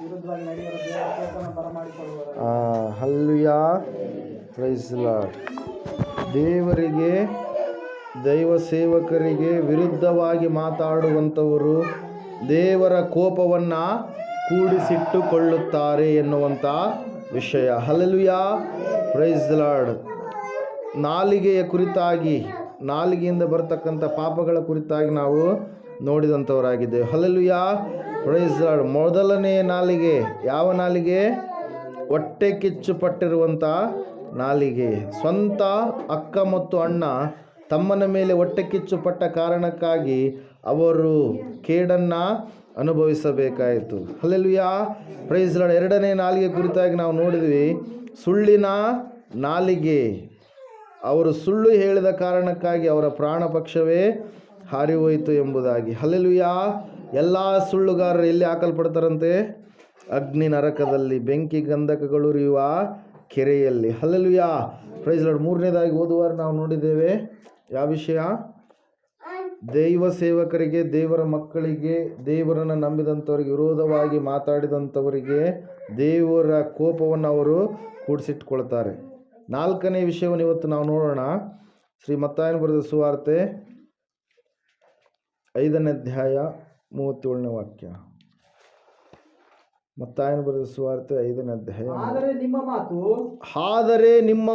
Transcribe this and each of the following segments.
ವಿರುದ್ಧವಾಗಿ ನಡೆಯುವ ದೇವರ ಕೋಪವನ್ನು ಬರಮಾಡಿಕೊಳ್ಳುವರು. Hallelujah, praise the Lord. ದೇವರಿಗೆ, ದೈವ ಸೇವಕರಿಗೆ ವಿರುದ್ಧವಾಗಿ ಮಾತಾಡುವಂಥವರು ದೇವರ ಕೋಪವನ್ನು ಕೂಡಿಸಿಟ್ಟುಕೊಳ್ಳುತ್ತಾರೆ ಎನ್ನುವಂಥ ವಿಷಯ. Hallelujah, praise the Lord. ನಾಲಿಗೆಯ ಕುರಿತಾಗಿ, ನಾಲಿಗೆಯಿಂದ ಬರ್ತಕ್ಕಂಥ ಪಾಪಗಳ ಕುರಿತಾಗಿ ನಾವು ನೋಡಿದಂಥವರಾಗಿದ್ದೇವೆ. Hallelujah, praise the Lord. ಮೊದಲನೇ ನಾಲಿಗೆ ಯಾವ ನಾಲಿಗೆ? ಹೊಟ್ಟೆ ಕಿಚ್ಚು ಪಟ್ಟಿರುವಂಥ ನಾಲಿಗೆ. ಸ್ವಂತ ಅಕ್ಕ ಮತ್ತು ಅಣ್ಣ ತಮ್ಮನ ಮೇಲೆ ಹೊಟ್ಟೆ ಕಿಚ್ಚು ಪಟ್ಟ ಕಾರಣಕ್ಕಾಗಿ ಅವರು ಕೇಡನ್ನು ಅನುಭವಿಸಬೇಕಾಯಿತು. Hallelujah, praise the Lord. ಎರಡನೇ ನಾಲಿಗೆ ಕುರಿತಾಗಿ ನಾವು ನೋಡಿದ್ವಿ, ಸುಳ್ಳಿನ ನಾಲಿಗೆ. ಅವರು ಸುಳ್ಳು ಹೇಳಿದ ಕಾರಣಕ್ಕಾಗಿ ಅವರ ಪ್ರಾಣ ಪಕ್ಷವೇ ಹಾರಿ ಹೋಯಿತು ಎಂಬುದಾಗಿ. ಹಲ್ಲೆಲೂಯಾ. ಎಲ್ಲ ಸುಳ್ಳುಗಾರರು ಎಲ್ಲಿ ಹಾಕಲ್ಪಡ್ತಾರಂತೆ? ಅಗ್ನಿ ನರಕದಲ್ಲಿ, ಬೆಂಕಿ ಗಂಧಕಗಳು ಉರಿಯುವ ಕೆರೆಯಲ್ಲಿ. Hallelujah, praise the Lord. ಮೂರನೇದಾಗಿ ಓದುವಾರ ನಾವು ನೋಡಿದ್ದೇವೆ ಯಾವ ವಿಷಯ? ದೈವ ಸೇವಕರಿಗೆ, ದೇವರ ಮಕ್ಕಳಿಗೆ, ದೇವರನ್ನು ನಂಬಿದಂಥವರಿಗೆ ವಿರೋಧವಾಗಿ ಮಾತಾಡಿದಂಥವರಿಗೆ ದೇವರ ಕೋಪವನ್ನು ಅವರು ಕೂಡಿಸಿಟ್ಕೊಳ್ತಾರೆ. ನಾಲ್ಕನೇ ವಿಷಯವನ್ನು ಇವತ್ತು ನಾವು ನೋಡೋಣ. ಶ್ರೀ ಮತ್ತಾಯನ ಬರೆದ ಸುವಾರ್ತೆ 5ನೇ ಅಧ್ಯಾಯ 37ನೇ ವಾಕ್ಯ. ಮತ್ತಾಯನ ಬರೆದ ಸುವಾರ್ತೆ 5ನೇ ಅಧ್ಯಾಯ. ಆದರೆ ನಿಮ್ಮ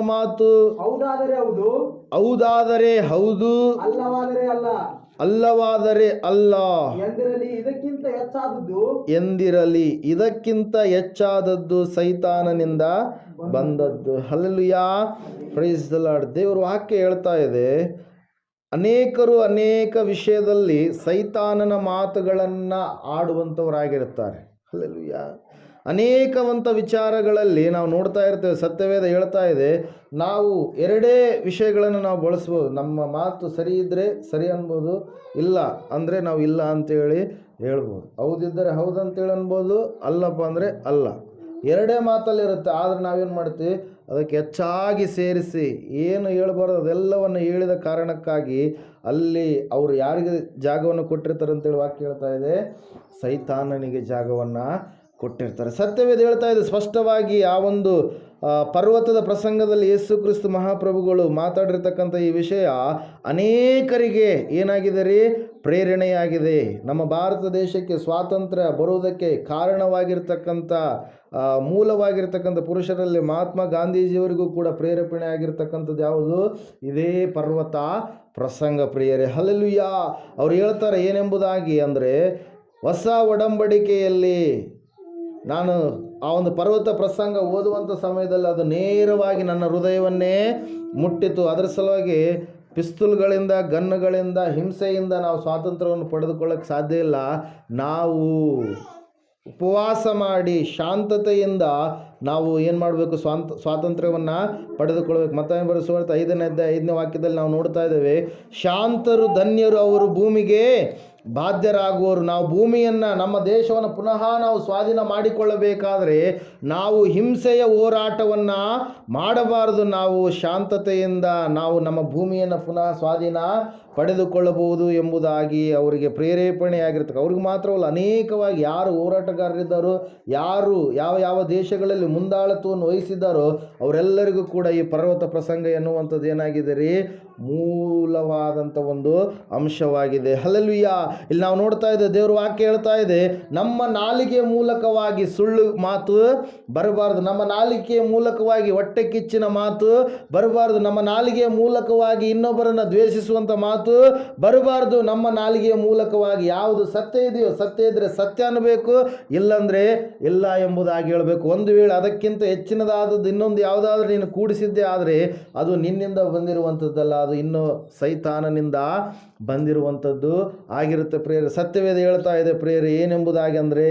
ಮಾತು ಹೌದಾದರೆ ಹೌದು, ಹೌದಾದರೆ ಹೌದು, ಅಲ್ಲವಾದರೆ ಅಲ್ಲ, ಅಲ್ಲವಾದರೆ ಅಲ್ಲ ಎಂದಿರಲಿ. ಇದಕ್ಕಿಂತ ಹೆಚ್ಚಾದದ್ದು ಸೈತಾನನಿಂದ ಬಂದದ್ದು. Hallelujah, praise the Lord. ದೇವರ ವಾಕ್ಯ ಹೇಳ್ತಾ ಇದೆ, ಅನೇಕರು ಅನೇಕ ವಿಷಯದಲ್ಲಿ ಸೈತಾನನ ಮಾತುಗಳನ್ನು ಆಡುವಂಥವರಾಗಿರುತ್ತಾರೆ. ಹಲ್ಲೆಲೂಯಾ. ಅನೇಕವಂತ ವಿಚಾರಗಳಲ್ಲಿ ನಾವು ನೋಡ್ತಾ ಇರ್ತೇವೆ. ಸತ್ಯವೇದ ಹೇಳ್ತಾ ಇದೆ, ನಾವು ಎರಡೇ ವಿಷಯಗಳನ್ನು ನಾವು ಬಳಸ್ಬೋದು. ನಮ್ಮ ಮಾತು ಸರಿ ಇದ್ದರೆ ಸರಿ ಅನ್ಬೋದು, ಇಲ್ಲ ಅಂದರೆ ನಾವು ಇಲ್ಲ ಅಂತೇಳಿ ಹೇಳ್ಬೋದು. ಹೌದಿದ್ದರೆ ಹೌದು ಅಂತೇಳಿ ಅನ್ಬೋದು, ಅಲ್ಲಪ್ಪ ಅಂದರೆ ಅಲ್ಲ. ಎರಡೇ ಮಾತಲ್ಲಿರುತ್ತೆ. ಆದರೆ ನಾವೇನು ಮಾಡ್ತೀವಿ? ಅದಕ್ಕೆ ಹೆಚ್ಚಾಗಿ ಸೇರಿಸಿ ಏನು ಹೇಳ್ಬಾರ್ದು ಅದೆಲ್ಲವನ್ನು ಹೇಳಿದ ಕಾರಣಕ್ಕಾಗಿ ಅಲ್ಲಿ ಅವರು ಯಾರಿಗೆ ಜಾಗವನ್ನು ಕೊಟ್ಟಿರ್ತಾರೆ ಅಂತೇಳಿ ವಾಕ್ಯ ಹೇಳ್ತಾ ಇದೆ, ಸೈತಾನನಿಗೆ ಜಾಗವನ್ನು ಕೊಟ್ಟಿರ್ತಾರೆ. ಸತ್ಯವೇದ ಹೇಳ್ತಾ ಇದೆ ಸ್ಪಷ್ಟವಾಗಿ. ಆ ಒಂದು ಪರ್ವತದ ಪ್ರಸಂಗದಲ್ಲಿ ಯೇಸು ಕ್ರಿಸ್ತ ಮಹಾಪ್ರಭುಗಳು ಮಾತಾಡಿರ್ತಕ್ಕಂಥ ಈ ವಿಷಯ ಅನೇಕರಿಗೆ ಏನಾಗಿದೆ ರೀ? ಪ್ರೇರಣೆಯಾಗಿದೆ. ನಮ್ಮ ಭಾರತ ದೇಶಕ್ಕೆ ಸ್ವಾತಂತ್ರ್ಯ ಬರುವುದಕ್ಕೆ ಕಾರಣವಾಗಿರ್ತಕ್ಕಂಥ ಮೂಲವಾಗಿರ್ತಕ್ಕಂಥ ಪುರುಷರಲ್ಲಿ ಮಹಾತ್ಮ ಗಾಂಧೀಜಿಯವರಿಗೂ ಕೂಡ ಪ್ರೇರೇಪಣೆ ಆಗಿರ್ತಕ್ಕಂಥದ್ದು ಯಾವುದು? ಇದೇ ಪರ್ವತ ಪ್ರಸಂಗ ಪ್ರಿಯರೇ. ಹಲ್ಲೆಲೂಯಾ. ಅವ್ರು ಹೇಳ್ತಾರೆ ಏನೆಂಬುದಾಗಿ ಅಂದರೆ, ಹೊಸ ಒಡಂಬಡಿಕೆಯಲ್ಲಿ ನಾನು ಆ ಒಂದು ಪರ್ವತ ಪ್ರಸಂಗ ಓದುವಂಥ ಸಮಯದಲ್ಲಿ ಅದು ನೇರವಾಗಿ ನನ್ನ ಹೃದಯವನ್ನೇ ಮುಟ್ಟಿತು. ಅದರ ಸಲುವಾಗಿ ಪಿಸ್ತೂಲ್ಗಳಿಂದ, ಗನ್ನುಗಳಿಂದ, ಹಿಂಸೆಯಿಂದ ನಾವು ಸ್ವಾತಂತ್ರ್ಯವನ್ನು ಪಡೆದುಕೊಳ್ಳೋಕ್ಕೆ ಸಾಧ್ಯ ಇಲ್ಲ. ನಾವು ಉಪವಾಸ ಮಾಡಿ ಶಾಂತತೆಯಿಂದ ನಾವು ಏನು ಮಾಡಬೇಕು? ಸ್ವಾತಂತ್ರ್ಯವನ್ನು ಪಡೆದುಕೊಳ್ಬೇಕು. ಮತ್ತಾಯ ಬರೆದ ಸುವಾರ್ತೆ 5ನೇ ಅಧ್ಯಾಯ 5ನೇ ವಾಕ್ಯದಲ್ಲಿ ನಾವು ನೋಡ್ತಾ ಇದ್ದೇವೆ, ಶಾಂತರು ಧನ್ಯರು, ಅವರು ಭೂಮಿಗೆ ಬಾಧ್ಯರಾಗುವರು. ನಾವು ಭೂಮಿಯನ್ನು, ನಮ್ಮ ದೇಶವನ್ನು ಪುನಃ ನಾವು ಸ್ವಾಧೀನ ಮಾಡಿಕೊಳ್ಳಬೇಕಾದರೆ ನಾವು ಹಿಂಸೆಯ ಹೋರಾಟವನ್ನು ಮಾಡಬಾರದು. ನಾವು ಶಾಂತತೆಯಿಂದ ನಾವು ನಮ್ಮ ಭೂಮಿಯನ್ನು ಪುನಃ ಸ್ವಾಧೀನ ಪಡೆದುಕೊಳ್ಳಬಹುದು ಎಂಬುದಾಗಿ ಅವರಿಗೆ ಪ್ರೇರೇಪಣೆಯಾಗಿರ್ತಕ್ಕ. ಅವ್ರಿಗೆ ಮಾತ್ರವಲ್ಲ, ಅನೇಕವಾಗಿ ಯಾರು ಹೋರಾಟಗಾರರಿದ್ದಾರೋ, ಯಾರು ಯಾವ ಯಾವ ದೇಶಗಳಲ್ಲಿ ಮುಂದಾಳತ್ವವನ್ನು ವಹಿಸಿದ್ದಾರೋ ಅವರೆಲ್ಲರಿಗೂ ಕೂಡ ಈ ಪರ್ವತ ಪ್ರಸಂಗ ಎನ್ನುವಂಥದ್ದು ಏನಾಗಿದೆ ರೀ? ಮೂಲವಾದಂಥ ಒಂದು ಅಂಶವಾಗಿದೆ. ಹಲ್ಲೆಲೂಯಾ. ಇಲ್ಲಿ ನಾವು ನೋಡ್ತಾ ಇದ್ದೇವೆ, ದೇವರ ವಾಕ್ಯ ಹೇಳ್ತಾ ಇದೆ, ನಮ್ಮ ನಾಲಿಗೆಯ ಮೂಲಕವಾಗಿ ಸುಳ್ಳು ಮಾತು ಬರಬಾರ್ದು. ನಮ್ಮ ನಾಲಿಗೆಯ ಮೂಲಕವಾಗಿ ಹೊಟ್ಟೆ ಕಿಚ್ಚಿನ ಮಾತು ಬರಬಾರ್ದು. ನಮ್ಮ ನಾಲಿಗೆಯ ಮೂಲಕವಾಗಿ ಇನ್ನೊಬ್ಬರನ್ನು ದ್ವೇಷಿಸುವಂಥ ಮಾತು ಬರಬಾರ್ದು. ನಮ್ಮ ನಾಲಿಗೆಯ ಮೂಲಕವಾಗಿ ಯಾವುದು ಸತ್ಯ ಇದೆಯೋ, ಸತ್ಯ ಇದ್ದರೆ ಸತ್ಯ ಅನ್ನಬೇಕು, ಇಲ್ಲಂದರೆ ಇಲ್ಲ ಎಂಬುದಾಗಿ ಹೇಳಬೇಕು. ಒಂದು ವೇಳೆ ಅದಕ್ಕಿಂತ ಹೆಚ್ಚಿನದಾದದ್ದು ಇನ್ನೊಂದು ಯಾವುದಾದ್ರೂ ನೀನು ಕೂಡಿಸಿದ್ದೇ ಆದರೆ ಅದು ನಿನ್ನಿಂದ ಬಂದಿರುವಂಥದ್ದಲ್ಲ, ಅದು ಇನ್ನೂ ಸೈತಾನನಿಂದ ಬಂದಿರುವಂಥದ್ದು ಆಗಿರುತ್ತೆ ಪ್ರಿಯರೇ. ಸತ್ಯವೇದ ಹೇಳ್ತಾ ಇದೆ ಪ್ರಿಯರೇ ಏನೆಂಬುದಾಗಿ ಅಂದರೆ,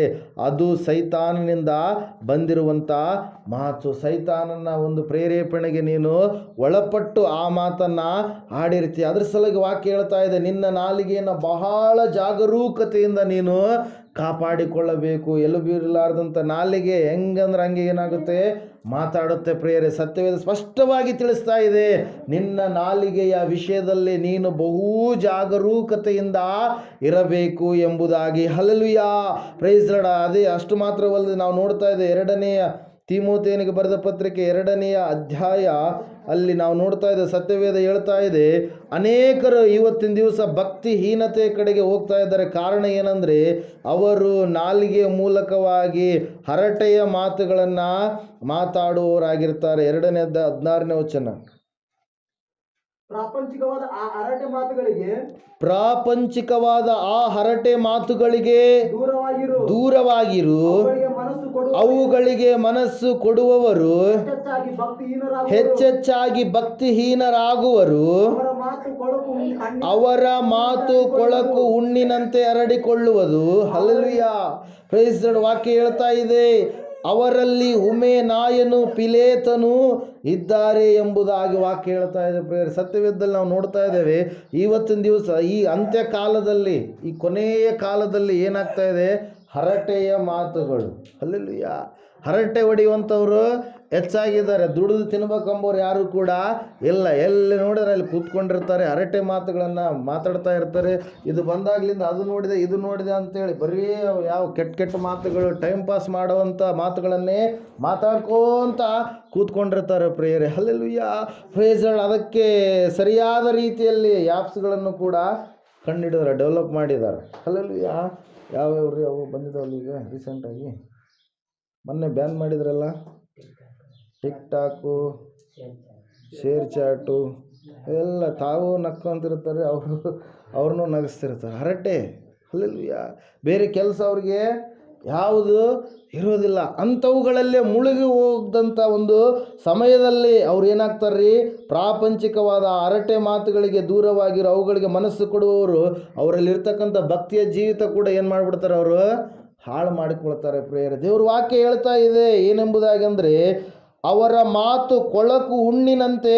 ಅದು ಸೈತಾನನಿಂದ ಬಂದಿರುವಂಥ ಮಾತು. ಸೈತಾನನ ಒಂದು ಪ್ರೇರೇಪಣೆಗೆ ನೀನು ಒಳಪಟ್ಟು ಆ ಮಾತನ್ನು ಆಡಿರ್ತೀಯ. ಅದ್ರ ಸಲುವಾಗಿ ವಾಕ್ಯ ಹೇಳ್ತಾ ಇದೆ, ನಿನ್ನ ನಾಲಿಗೆಯನ್ನು ಬಹಳ ಜಾಗರೂಕತೆಯಿಂದ ನೀನು ಕಾಪಾಡಿಕೊಳ್ಳಬೇಕು. ಎಲುಬಿರಲಾರ್ದಂಥ ನಾಲಿಗೆ ಹೆಂಗಂದ್ರೆ ಹಂಗೆ ಏನಾಗುತ್ತೆ, ಮಾತಾಡುತ್ತೆ ಪ್ರಿಯರೇ. ಸತ್ಯವೇದ ಸ್ಪಷ್ಟವಾಗಿ ತಿಳಿಸ್ತಾ ಇದೆ, ನಿನ್ನ ನಾಲಿಗೆಯ ವಿಷಯದಲ್ಲಿ ನೀನು ಬಹು ಜಾಗರೂಕತೆಯಿಂದ ಇರಬೇಕು ಎಂಬುದಾಗಿ. Hallelujah, praise Lord. ಅದೇ ಅಷ್ಟು ಮಾತ್ರವಲ್ಲದೆ ನಾವು ನೋಡ್ತಾ ಇದ್ದೇವೆ, 2ನೇ ತಿಮೋಥೆಯನಿಗೆ ಬರೆದ ಪತ್ರಿಕೆ 2ನೇ ಅಧ್ಯಾಯ ಅಲ್ಲಿ ನಾವು ನೋಡ್ತಾ ಇದ್ದೇವೆ, ಸತ್ಯವೇದ ಹೇಳ್ತಾ ಇದೆ, ಅನೇಕರು ಇವತ್ತಿನ ದಿವಸ ಭಕ್ತಿಹೀನತೆ ಕಡೆಗೆ ಹೋಗ್ತಾ ಇದ್ದಾರೆ. ಕಾರಣ ಏನಂದರೆ, ಅವರು ನಾಲಿಗೆಯ ಮೂಲಕವಾಗಿ ಹರಟೆಯ ಮಾತುಗಳನ್ನು ಮಾತಾಡುವವರಾಗಿರ್ತಾರೆ. 2ನೇ ಅಧ್ಯಾಯ 16ನೇ ವಚನ. ಪ್ರಾಪಂಚಿಕವಾದ ಆ ಹರಟೆ ಮಾತುಗಳಿಗೆ ದೂರವಾಗಿರು, ಅವುಗಳಿಗೆ ಮನಸ್ಸು ಕೊಡುವವರು ಹೆಚ್ಚೆಚ್ಚಾಗಿ ಭಕ್ತಿಹೀನರಾಗುವರು. ಅವರ ಮಾತು ಕೊಳಕು ಹುಣ್ಣಿನಂತೆ ಹರಡಿಕೊಳ್ಳುವುದು. Hallelujah, praise Lord. ವಾಕ್ಯ ಹೇಳ್ತಾ ಇದೆ, ಅವರಲ್ಲಿ ಉಮೇನಾಯನು ಪಿಲೇತನು ಇದ್ದಾರೆ ಎಂಬುದಾಗಿ ವಾಕ್ಯ ಹೇಳ್ತಾ ಇದೆ ಪ್ರಿಯರೇ. ಸತ್ಯವೇದದಲ್ಲಿ ನಾವು ನೋಡ್ತಾ ಇದ್ದೇವೆ, ಇವತ್ತಿನ ದಿವಸ ಈ ಅಂತ್ಯ ಕಾಲದಲ್ಲಿ, ಈ ಕೊನೆಯ ಕಾಲದಲ್ಲಿ ಏನಾಗ್ತಾ ಇದೆ, ಹರಟೆಯ ಮಾತುಗಳು. ಹಲ್ಲೆಲೂಯಾ, ಹರಟೆ ಹೊಡೆಯುವಂಥವ್ರು ಹೆಚ್ಚಾಗಿದ್ದಾರೆ. ದುಡಿದು ತಿನ್ಬೇಕಂಬೋರು ಯಾರು ಕೂಡ ಇಲ್ಲ. ಎಲ್ಲಿ ನೋಡಿದ್ರೆ ಅಲ್ಲಿ ಕೂತ್ಕೊಂಡಿರ್ತಾರೆ, ಹರಟೆ ಮಾತುಗಳನ್ನು ಮಾತಾಡ್ತಾ ಇರ್ತಾರೆ. ಇದು ಬಂದಾಗ್ಲಿಂದ ಅದು ನೋಡಿದೆ, ಇದು ನೋಡಿದೆ ಅಂತೇಳಿ ಬರೀ ಯಾವ ಕೆಟ್ಟ ಮಾತುಗಳು, ಟೈಮ್ ಪಾಸ್ ಮಾಡುವಂಥ ಮಾತುಗಳನ್ನೇ ಮಾತಾಡ್ಕೋಂತ ಕೂತ್ಕೊಂಡಿರ್ತಾರೆ ಪ್ರಿಯರೇ. Hallelujah, praise Lord. ಅದಕ್ಕೆ ಸರಿಯಾದ ರೀತಿಯಲ್ಲಿ ಆ್ಯಪ್ಸ್ಗಳನ್ನು ಕೂಡ ಕಂಡುಹಿಡಿದಾರೆ, ಡೆವಲಪ್ ಮಾಡಿದ್ದಾರೆ. ಹಲ್ಲೆಲೂಯಾ. ಯಾವ್ಯಾವ್ರಿ ಅವು ಬಂದಿದ್ದಾವಲ್ಲ ಈಗ ರೀಸೆಂಟಾಗಿ, ಮೊನ್ನೆ ಬ್ಯಾನ್ ಮಾಡಿದ್ರಲ್ಲ, ಟಿಕ್ ಟಾಕು, ಶೇರ್ ಚಾಟು, ಎಲ್ಲ ತಾವು ನಕ್ಕೊಂತಿರ್ತಾರೆ, ಅವ್ರನ್ನೂ ನಗಿಸ್ತಿರ್ತಾರೆ. ಹರಟೆ. ಹಲ್ಲೆಲೂಯಾ. ಬೇರೆ ಕೆಲಸ ಅವ್ರಿಗೆ ಯಾವುದು ಇರೋದಿಲ್ಲ. ಅಂಥವುಗಳಲ್ಲೇ ಮುಳುಗಿ ಹೋದಂಥ ಒಂದು ಸಮಯದಲ್ಲಿ ಅವ್ರು ಏನಾಗ್ತಾರೆ ರೀ, ಪ್ರಾಪಂಚಿಕವಾದ ಹರಟೆ ಮಾತುಗಳಿಗೆ ದೂರವಾಗಿರೋ ಅವುಗಳಿಗೆ ಮನಸ್ಸು ಕೊಡುವವರು ಅವರಲ್ಲಿರ್ತಕ್ಕಂಥ ಭಕ್ತಿಯ ಜೀವಿತ ಕೂಡ ಏನು ಮಾಡಿಬಿಡ್ತಾರೆ, ಅವರು ಹಾಳು ಮಾಡಿಕೊಳ್ತಾರೆ ಪ್ರಿಯರೇ. ದೇವ್ರ ವಾಕ್ಯ ಹೇಳ್ತಾ ಇದೆ ಏನೆಂಬುದಾಗಿ ಅಂದರೆ, ಅವರ ಮಾತು ಕೊಳಕು ಹುಣ್ಣಿನಂತೆ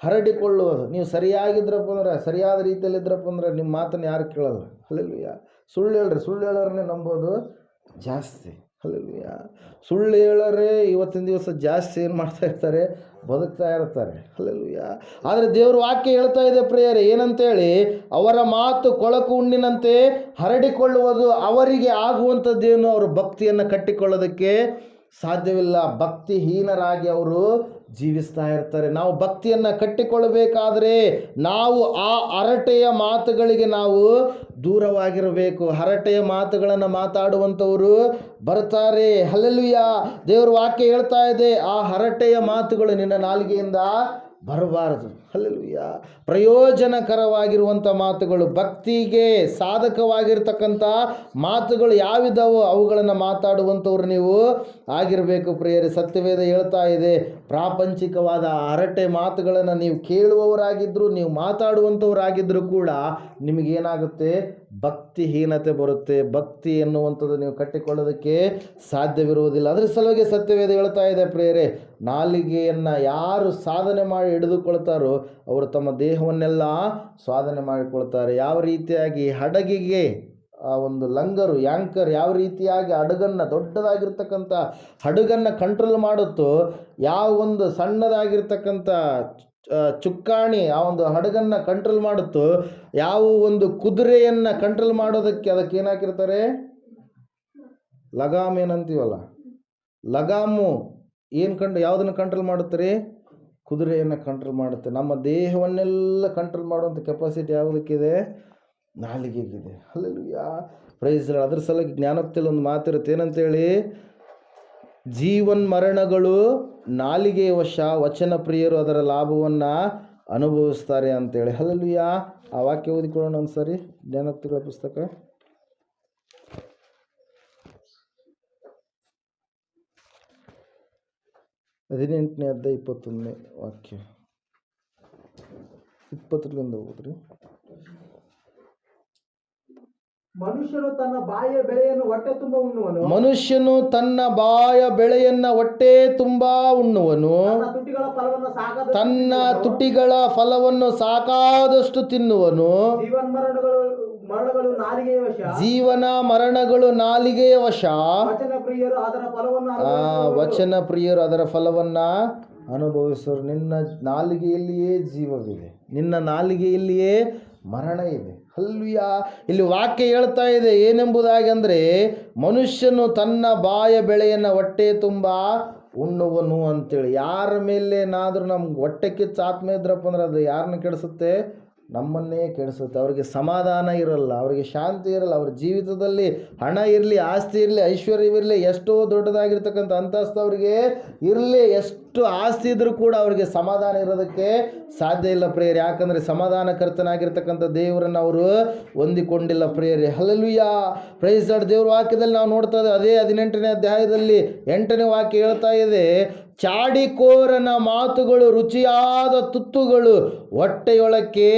ಹರಡಿಕೊಳ್ಳುವುದು. ನೀವು ಸರಿಯಾಗಿದ್ರಪ್ಪ ಅಂದ್ರೆ, ಸರಿಯಾದ ರೀತಿಯಲ್ಲಿದ್ರಪ್ಪ ಅಂದ್ರೆ ನಿಮ್ಮ ಮಾತನ್ನು ಯಾರು ಕೇಳಲ್ಲ. ಹಲ್ಲೆಲೂಯಾ. ಸುಳ್ಳು ಹೇಳೋರನ್ನೇ ನಂಬೋದು ಜಾಸ್ತಿ. ಹಲ್ಲೆಲೂಯಾ. ಸುಳ್ಳು ಹೇಳೋರೇ ಇವತ್ತಿನ ದಿವಸ ಜಾಸ್ತಿ ಏನು ಮಾಡ್ತಾ ಇರ್ತಾರೆ, ಬದುಕ್ತಾ ಇರ್ತಾರೆ. ಹಲ್ಲೆಲೂಯಾ. ಆದರೆ ದೇವ್ರ ವಾಕ್ಯ ಹೇಳ್ತಾ ಇದೆ ಪ್ರಿಯರೇ, ಏನಂತೇಳಿ, ಅವರ ಮಾತು ಕೊಳಕು ಹುಣ್ಣಿನಂತೆ ಹರಡಿಕೊಳ್ಳುವುದು. ಅವರಿಗೆ ಆಗುವಂಥದ್ದೇನು, ಅವರು ಭಕ್ತಿಯನ್ನು ಕಟ್ಟಿಕೊಳ್ಳೋದಕ್ಕೆ ಸಾಧ್ಯವಿಲ್ಲ. ಭಕ್ತಿಹೀನರಾಗಿ ಅವರು ಜೀವಿಸ್ತಾ ಇರ್ತಾರೆ. ನಾವು ಭಕ್ತಿಯನ್ನು ಕಟ್ಟಿಕೊಳ್ಳಬೇಕಾದ್ರೆ ನಾವು ಆ ಹರಟೆಯ ಮಾತುಗಳಿಗೆ ನಾವು ದೂರವಾಗಿರಬೇಕು. ಹರಟೆಯ ಮಾತುಗಳನ್ನು ಮಾತಾಡುವಂಥವರು ಬರ್ತಾರೆ. ಹಲ್ಲೆಲೂಯಾ. ದೇವರ ವಾಕ್ಯ ಹೇಳ್ತಾ ಇದೆ, ಆ ಹರಟೆಯ ಮಾತುಗಳು ನಿನ್ನ ನಾಲಿಗೆಯಿಂದ ಬರಬಾರದು. ಹಲ್ಲೆಲೂಯಾ. ಪ್ರಯೋಜನಕರವಾಗಿರುವಂಥ ಮಾತುಗಳು, ಭಕ್ತಿಗೆ ಸಾಧಕವಾಗಿರ್ತಕ್ಕಂಥ ಮಾತುಗಳು ಯಾವಿದಾವೋ ಅವುಗಳನ್ನು ಮಾತಾಡುವಂಥವ್ರು ನೀವು ಆಗಿರಬೇಕು ಪ್ರಿಯರೇ. ಸತ್ಯವೇದ ಹೇಳ್ತಾ ಇದೆ, ಪ್ರಾಪಂಚಿಕವಾದ ಹರಟೆ ಮಾತುಗಳನ್ನು ನೀವು ಕೇಳುವವರಾಗಿದ್ದರೂ, ನೀವು ಮಾತಾಡುವಂಥವರಾಗಿದ್ದರೂ ಕೂಡ ನಿಮಗೇನಾಗುತ್ತೆ, ಭಕ್ತಿಹೀನತೆ ಬರುತ್ತೆ. ಭಕ್ತಿ ಎನ್ನುವಂಥದ್ದು ನೀವು ಕಟ್ಟಿಕೊಳ್ಳೋದಕ್ಕೆ ಸಾಧ್ಯವಿರುವುದಿಲ್ಲ. ಅದರ ಸಲುವಾಗಿ ಸತ್ಯವೇದ ಹೇಳ್ತಾ ಇದೆ ಪ್ರಿಯರೇ, ನಾಲಿಗೆಯನ್ನು ಯಾರು ಸಾಧನೆ ಮಾಡಿ ಹಿಡಿದುಕೊಳ್ತಾರೋ ಅವರು ತಮ್ಮ ದೇಹವನ್ನೆಲ್ಲ ಸಾಧನೆ ಮಾಡಿಕೊಳ್ತಾರೆ. ಯಾವ ರೀತಿಯಾಗಿ ಹಡಗಿಗೆ ಆ ಒಂದು ಲಂಗರು, ಯಾಂಕರ್ ಯಾವ ರೀತಿಯಾಗಿ ಹಡಗನ್ನು, ದೊಡ್ಡದಾಗಿರ್ತಕ್ಕಂಥ ಹಡಗನ್ನು ಕಂಟ್ರೋಲ್ ಮಾಡುತ್ತೋ, ಯಾವ ಒಂದು ಸಣ್ಣದಾಗಿರ್ತಕ್ಕಂಥ ಚುಕ್ಕಾಣಿ ಆ ಒಂದು ಹಡಗನ್ನು ಕಂಟ್ರೋಲ್ ಮಾಡುತ್ತೋ, ಯಾವ ಒಂದು ಕುದುರೆಯನ್ನು ಕಂಟ್ರೋಲ್ ಮಾಡೋದಕ್ಕೆ ಅದಕ್ಕೆ ಏನು ಹಾಕಿರ್ತಾರೆ, ಲಗಾಮ್ ಏನಂತೀವಲ್ಲ, ಲಗಾಮು ಏನು ಯಾವುದನ್ನು ಕಂಟ್ರೋಲ್ ಮಾಡುತ್ತಾರೆ, ಕುದುರೆಯನ್ನು ಕಂಟ್ರೋಲ್ ಮಾಡುತ್ತೆ. ನಮ್ಮ ದೇಹವನ್ನೆಲ್ಲ ಕಂಟ್ರೋಲ್ ಮಾಡುವಂಥ ಕೆಪಾಸಿಟಿ ಯಾವುದಕ್ಕಿದೆ, ನಾಲಿಗೆಗಿದೆ. Hallelujah, praise lord. ಅದ್ರ ಸಲುವಾಗಿ ಜ್ಞಾನೋಕ್ತಿಯಲ್ಲಿ ಒಂದು ಮಾತಿರುತ್ತೆ, ಏನಂತೇಳಿ, ಜೀವನ್ ಮರಣಗಳು ನಾಲಿಗೆಯ ವಶ, ವಚನ ಪ್ರಿಯರು ಅದರ ಲಾಭವನ್ನು ಅನುಭವಿಸ್ತಾರೆ ಅಂತೇಳಿ. ಹಲ್ಲೆಲೂಯಾ. ಆ ವಾಕ್ಯ ಓದಿಕೊಳ್ಳೋಣ ಒಂದು ಸರಿ, ಜ್ಞಾನೋಕ್ತಿಗಳ ಪುಸ್ತಕ 18ನೇ ಅಧ್ಯಾಯ 21ನೇ ವಾಕ್ಯ, 20ರಿಂದ ಹೋಗ್ರಿ. ಮನುಷ್ಯನು ತನ್ನ ಬಾಯಿಯ ಬೆಳೆಯನ್ನು ಹೊಟ್ಟೆ ತುಂಬ ಉಣ್ಣುವನು. ಮನುಷ್ಯನು ತನ್ನ ಬಾಯ ಬೆಳೆಯನ್ನು ಹೊಟ್ಟೆ ತುಂಬಾ ಉಣ್ಣುವನು. ತನ್ನ ತುಟಿಗಳ ಫಲವನ್ನು ಸಾಕಾದಷ್ಟು ತಿನ್ನುವನು. ಮರಣಗಳು ನಾಲಿಗೆಯ ವಶ, ಜೀವನ ಮರಣಗಳು ನಾಲಿಗೆಯ ವಶ, ವಚನ ಪ್ರಿಯರು ಅದರ ಫಲವನ್ನು ವಚನ ಪ್ರಿಯರು ಅದರ ಫಲವನ್ನ ಅನುಭವಿಸುವರು. ನಿನ್ನ ನಾಲಿಗೆಯಲ್ಲಿಯೇ ಜೀವವಿದೆ, ನಿನ್ನ ನಾಲಿಗೆಯಲ್ಲಿಯೇ ಮರಣ ಇದೆ. ಹಲ್ಲೆಲೂಯಾ. ಇಲ್ಲಿ ವಾಕ್ಯ ಹೇಳ್ತಾ ಇದೆ ಏನೆಂಬುದಾಗಿ ಅಂದರೆ, ಮನುಷ್ಯನು ತನ್ನ ಬಾಯ ಬೆಳೆಯನ್ನು ಹೊಟ್ಟೆ ತುಂಬ ಉಣ್ಣುವನು ಅಂತೇಳಿ. ಯಾರ ಮೇಲೇನಾದರೂ ನಮ್ಗೆ ಹೊಟ್ಟೆ ಕಿಚ್ಚು ಆತ್ಮ ಇದ್ರಪ್ಪ ಅಂದ್ರೆ ಅದು ಯಾರನ್ನ ಕೆಡಿಸುತ್ತೆ? ನಮ್ಮನ್ನೇ ಕೆಡಿಸುತ್ತೆ. ಅವರಿಗೆ ಸಮಾಧಾನ ಇರಲ್ಲ, ಅವರಿಗೆ ಶಾಂತಿ ಇರಲ್ಲ. ಅವ್ರ ಜೀವಿತದಲ್ಲಿ ಹಣ ಇರಲಿ, ಆಸ್ತಿ ಇರಲಿ, ಐಶ್ವರ್ಯವಿರಲಿ, ಎಷ್ಟೋ ದೊಡ್ಡದಾಗಿರ್ತಕ್ಕಂಥ ಅಂತಸ್ತು ಅವರಿಗೆ ಇರಲಿ, ಎಷ್ಟು ಆಸ್ತಿ ಇದ್ರೂ ಕೂಡ ಅವರಿಗೆ ಸಮಾಧಾನ ಇರೋದಕ್ಕೆ ಸಾಧ್ಯ ಇಲ್ಲ ಪ್ರಿಯರೇ. ಯಾಕಂದರೆ ಸಮಾಧಾನಕರ್ತನಾಗಿರ್ತಕ್ಕಂಥ ದೇವರನ್ನು ಅವರು ಹೊಂದಿಕೊಂಡಿಲ್ಲ ಪ್ರಿಯರೇ. Hallelujah, praise Lord. ದೇವ್ರ ವಾಕ್ಯದಲ್ಲಿ ನಾವು ನೋಡ್ತಾ ಇದ್ದೇವೆ, ಅದೇ 18ನೇ ಅಧ್ಯಾಯದಲ್ಲಿ 8ನೇ ವಾಕ್ಯ ಹೇಳ್ತಾ ಇದೆ, ಚಾಡಿಕೋರನ ಮಾತುಗಳು ರುಚಿಯಾದ ತುತ್ತುಗಳು ಹೊಟ್ಟೆಯೊಳಕ್ಕೆ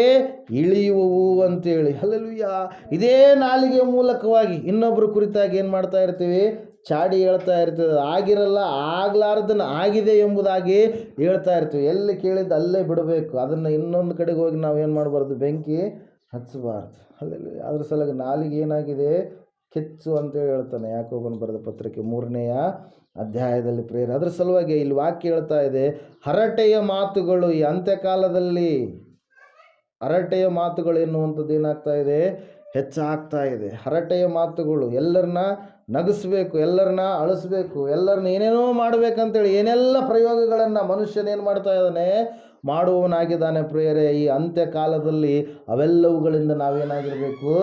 ಇಳಿಯುವವು ಅಂತೇಳಿ. ಹಲ್ಲೆಲೂಯಾ. ಇದೇ ನಾಲಿಗೆಯ ಮೂಲಕವಾಗಿ ಇನ್ನೊಬ್ಬರ ಕುರಿತಾಗಿ ಏನು ಮಾಡ್ತಾ ಇರ್ತೀವಿ? ಚಾಡಿ ಹೇಳ್ತಾ ಇರ್ತೀವಿ. ಆಗಿರಲ್ಲ, ಆಗ್ಲಾರ್ದನ್ನ ಆಗಿದೆ ಎಂಬುದಾಗಿ ಹೇಳ್ತಾ ಇರ್ತೀವಿ. ಎಲ್ಲಿ ಕೇಳಿದ್ದು ಅಲ್ಲೇ ಬಿಡಬೇಕು, ಅದನ್ನು ಇನ್ನೊಂದು ಕಡೆಗೆ ಹೋಗಿ ನಾವು ಏನು ಮಾಡಬಾರ್ದು? ಬೆಂಕಿ ಹಚ್ಚಬಾರ್ದು. ಹಲ್ಲೆಲೂಯಾ. ಅದ್ರ ಸಲುವಾಗಿ ನಾಲಿಗೆ ಏನಾಗಿದೆ? ಕೆಚ್ಚು ಅಂತೇಳಿ ಹೇಳ್ತಾನೆ ಯಾಕೋಬನು ಬರೆದ ಪತ್ರಿಕೆ 3ನೇ ಅಧ್ಯಾಯದಲ್ಲಿ ಪ್ರೇರ. ಅದ್ರ ಸಲುವಾಗಿ ಇಲ್ಲಿ ವಾಕ್ಯ ಹೇಳ್ತಾ ಇದೆ, ಹರಟೆಯ ಮಾತುಗಳು ಈ ಅಂತ್ಯಕಾಲದಲ್ಲಿ, ಹರಟೆಯ ಮಾತುಗಳು ಎನ್ನುವಂಥದ್ದು ಏನಾಗ್ತಾ ಇದೆ? ಹೆಚ್ಚಾಗ್ತಾ ಇದೆ. ಹರಟೆಯ ಮಾತುಗಳು ಎಲ್ಲರನ್ನ ನಗಿಸ್ಬೇಕು, ಎಲ್ಲರನ್ನ ಅಳಿಸ್ಬೇಕು, ಎಲ್ಲರನ್ನ ಏನೇನೋ ಮಾಡಬೇಕಂತೇಳಿ ಏನೆಲ್ಲ ಪ್ರಯೋಗಗಳನ್ನು ಮನುಷ್ಯನೇನು ಮಾಡ್ತಾ ಇದ್ದಾನೆ? ಮಾಡುವವನಾಗಿದ್ದಾನೆ ಪ್ರಿಯರೇ. ಈ ಅಂತ್ಯಕಾಲದಲ್ಲಿ ಅವೆಲ್ಲವುಗಳಿಂದ ನಾವೇನಾಗಿರಬೇಕು?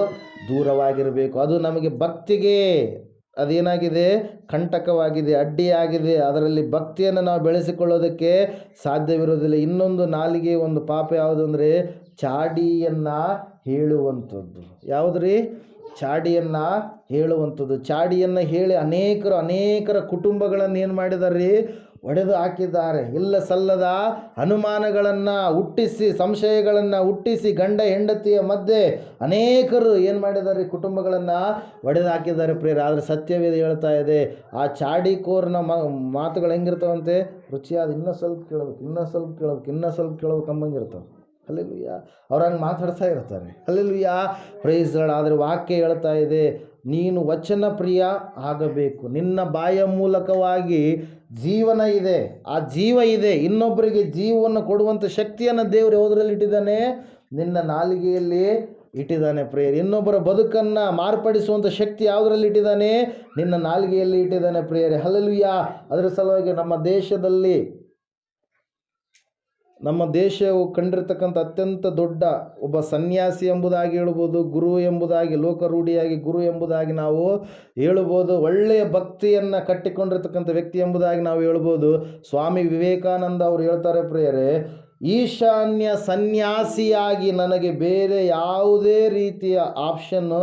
ದೂರವಾಗಿರಬೇಕು. ಅದು ನಮಗೆ ಭಕ್ತಿಗೆ ಅದೇನಾಗಿದೆ? ಕಂಟಕವಾಗಿದೆ, ಅಡ್ಡಿಯಾಗಿದೆ. ಅದರಲ್ಲಿ ಭಕ್ತಿಯನ್ನು ನಾವು ಬೆಳೆಸಿಕೊಳ್ಳೋದಕ್ಕೆ ಸಾಧ್ಯವಿರೋದಿಲ್ಲ. ಇನ್ನೊಂದು ನಾಲಿಗೆ ಒಂದು ಪಾಪ ಯಾವುದು ಅಂದರೆ ಚಾಡಿಯನ್ನು ಹೇಳುವಂಥದ್ದು. ಯಾವುದ್ರಿ? ಚಾಡಿಯನ್ನು ಹೇಳುವಂಥದ್ದು. ಚಾಡಿಯನ್ನು ಹೇಳಿ ಅನೇಕರ ಕುಟುಂಬಗಳನ್ನು ಏನು ಮಾಡಿದಾರೆ? ಒಡೆದು ಹಾಕಿದ್ದಾರೆ. ಇಲ್ಲ ಸಲ್ಲದ ಅನುಮಾನಗಳನ್ನು ಹುಟ್ಟಿಸಿ, ಸಂಶಯಗಳನ್ನು ಹುಟ್ಟಿಸಿ, ಗಂಡ ಹೆಂಡತಿಯ ಮಧ್ಯೆ ಅನೇಕರು ಏನು ಮಾಡಿದ್ದಾರೆ? ಕುಟುಂಬಗಳನ್ನು ಒಡೆದು ಹಾಕಿದ್ದಾರೆ ಪ್ರಿಯರೇ. ಆದರೆ ಸತ್ಯವೇದ ಹೇಳ್ತಾ ಇದೆ, ಆ ಚಾಡಿಕೋರನ ಮಾತುಗಳು ಹೆಂಗಿರ್ತಾವಂತೆ? ರುಚಿಯಾದ ಇನ್ನೂ ಸ್ವಲ್ಪ ಕೇಳ್ಬೇಕು, ಇನ್ನೂ ಸ್ವಲ್ಪ ಕೇಳ್ಬೇಕು, ಇನ್ನೂ ಸ್ವಲ್ಪ ಕೇಳ್ಬೇಕು ಅಂಬಂಗಿರ್ತಾವೆ. ಹಲ್ಲೆಲೂಯಾ. ಅವ್ರು ಹಂಗೆ ಮಾತಾಡ್ತಾ ಇರ್ತಾರೆ. Hallelujah, praise Lord. ಆದರೆ ವಾಕ್ಯ ಹೇಳ್ತಾ ಇದೆ, ನೀನು ವಚನ ಪ್ರಿಯ ಆಗಬೇಕು. ನಿನ್ನ ಬಾಯ ಮೂಲಕವಾಗಿ ಜೀವನ ಇದೆ, ಆ ಜೀವ ಇದೆ. ಇನ್ನೊಬ್ಬರಿಗೆ ಜೀವವನ್ನು ಕೊಡುವಂಥ ಶಕ್ತಿಯನ್ನು ದೇವರು ಯಾವುದರಲ್ಲಿ ಇಟ್ಟಿದ್ದಾನೆ? ನಿನ್ನ ನಾಲಿಗೆಯಲ್ಲಿ ಇಟ್ಟಿದ್ದಾನೆ ಪ್ರಿಯರೇ. ಇನ್ನೊಬ್ಬರ ಬದುಕನ್ನು ಮಾರ್ಪಡಿಸುವಂಥ ಶಕ್ತಿ ಯಾವುದರಲ್ಲಿ ಇಟ್ಟಿದ್ದಾನೆ? ನಿನ್ನ ನಾಲಿಗೆಯಲ್ಲಿ ಇಟ್ಟಿದ್ದಾನೆ ಪ್ರಿಯರೇ. ಹಲ್ಲೆಲೂಯಾ. ಅದರ ಸಲುವಾಗಿ ನಮ್ಮ ದೇಶವು ಕಂಡಿರ್ತಕ್ಕಂಥ ಅತ್ಯಂತ ದೊಡ್ಡ ಒಬ್ಬ ಸನ್ಯಾಸಿ ಎಂಬುದಾಗಿ ಹೇಳ್ಬೋದು, ಗುರು ಎಂಬುದಾಗಿ, ಲೋಕರೂಢಿಯಾಗಿ ಗುರು ಎಂಬುದಾಗಿ ನಾವು ಹೇಳ್ಬೋದು, ಒಳ್ಳೆಯ ಭಕ್ತಿಯನ್ನು ಕಟ್ಟಿಕೊಂಡಿರ್ತಕ್ಕಂಥ ವ್ಯಕ್ತಿ ಎಂಬುದಾಗಿ ನಾವು ಹೇಳ್ಬೋದು. ಸ್ವಾಮಿ ವಿವೇಕಾನಂದ ಅವರು ಹೇಳ್ತಾರೆ ಪ್ರಿಯರೇ, ಈಶಾನ್ಯ ಸನ್ಯಾಸಿಯಾಗಿ ನನಗೆ ಬೇರೆ ಯಾವುದೇ ರೀತಿಯ ಆಪ್ಷನ್ನು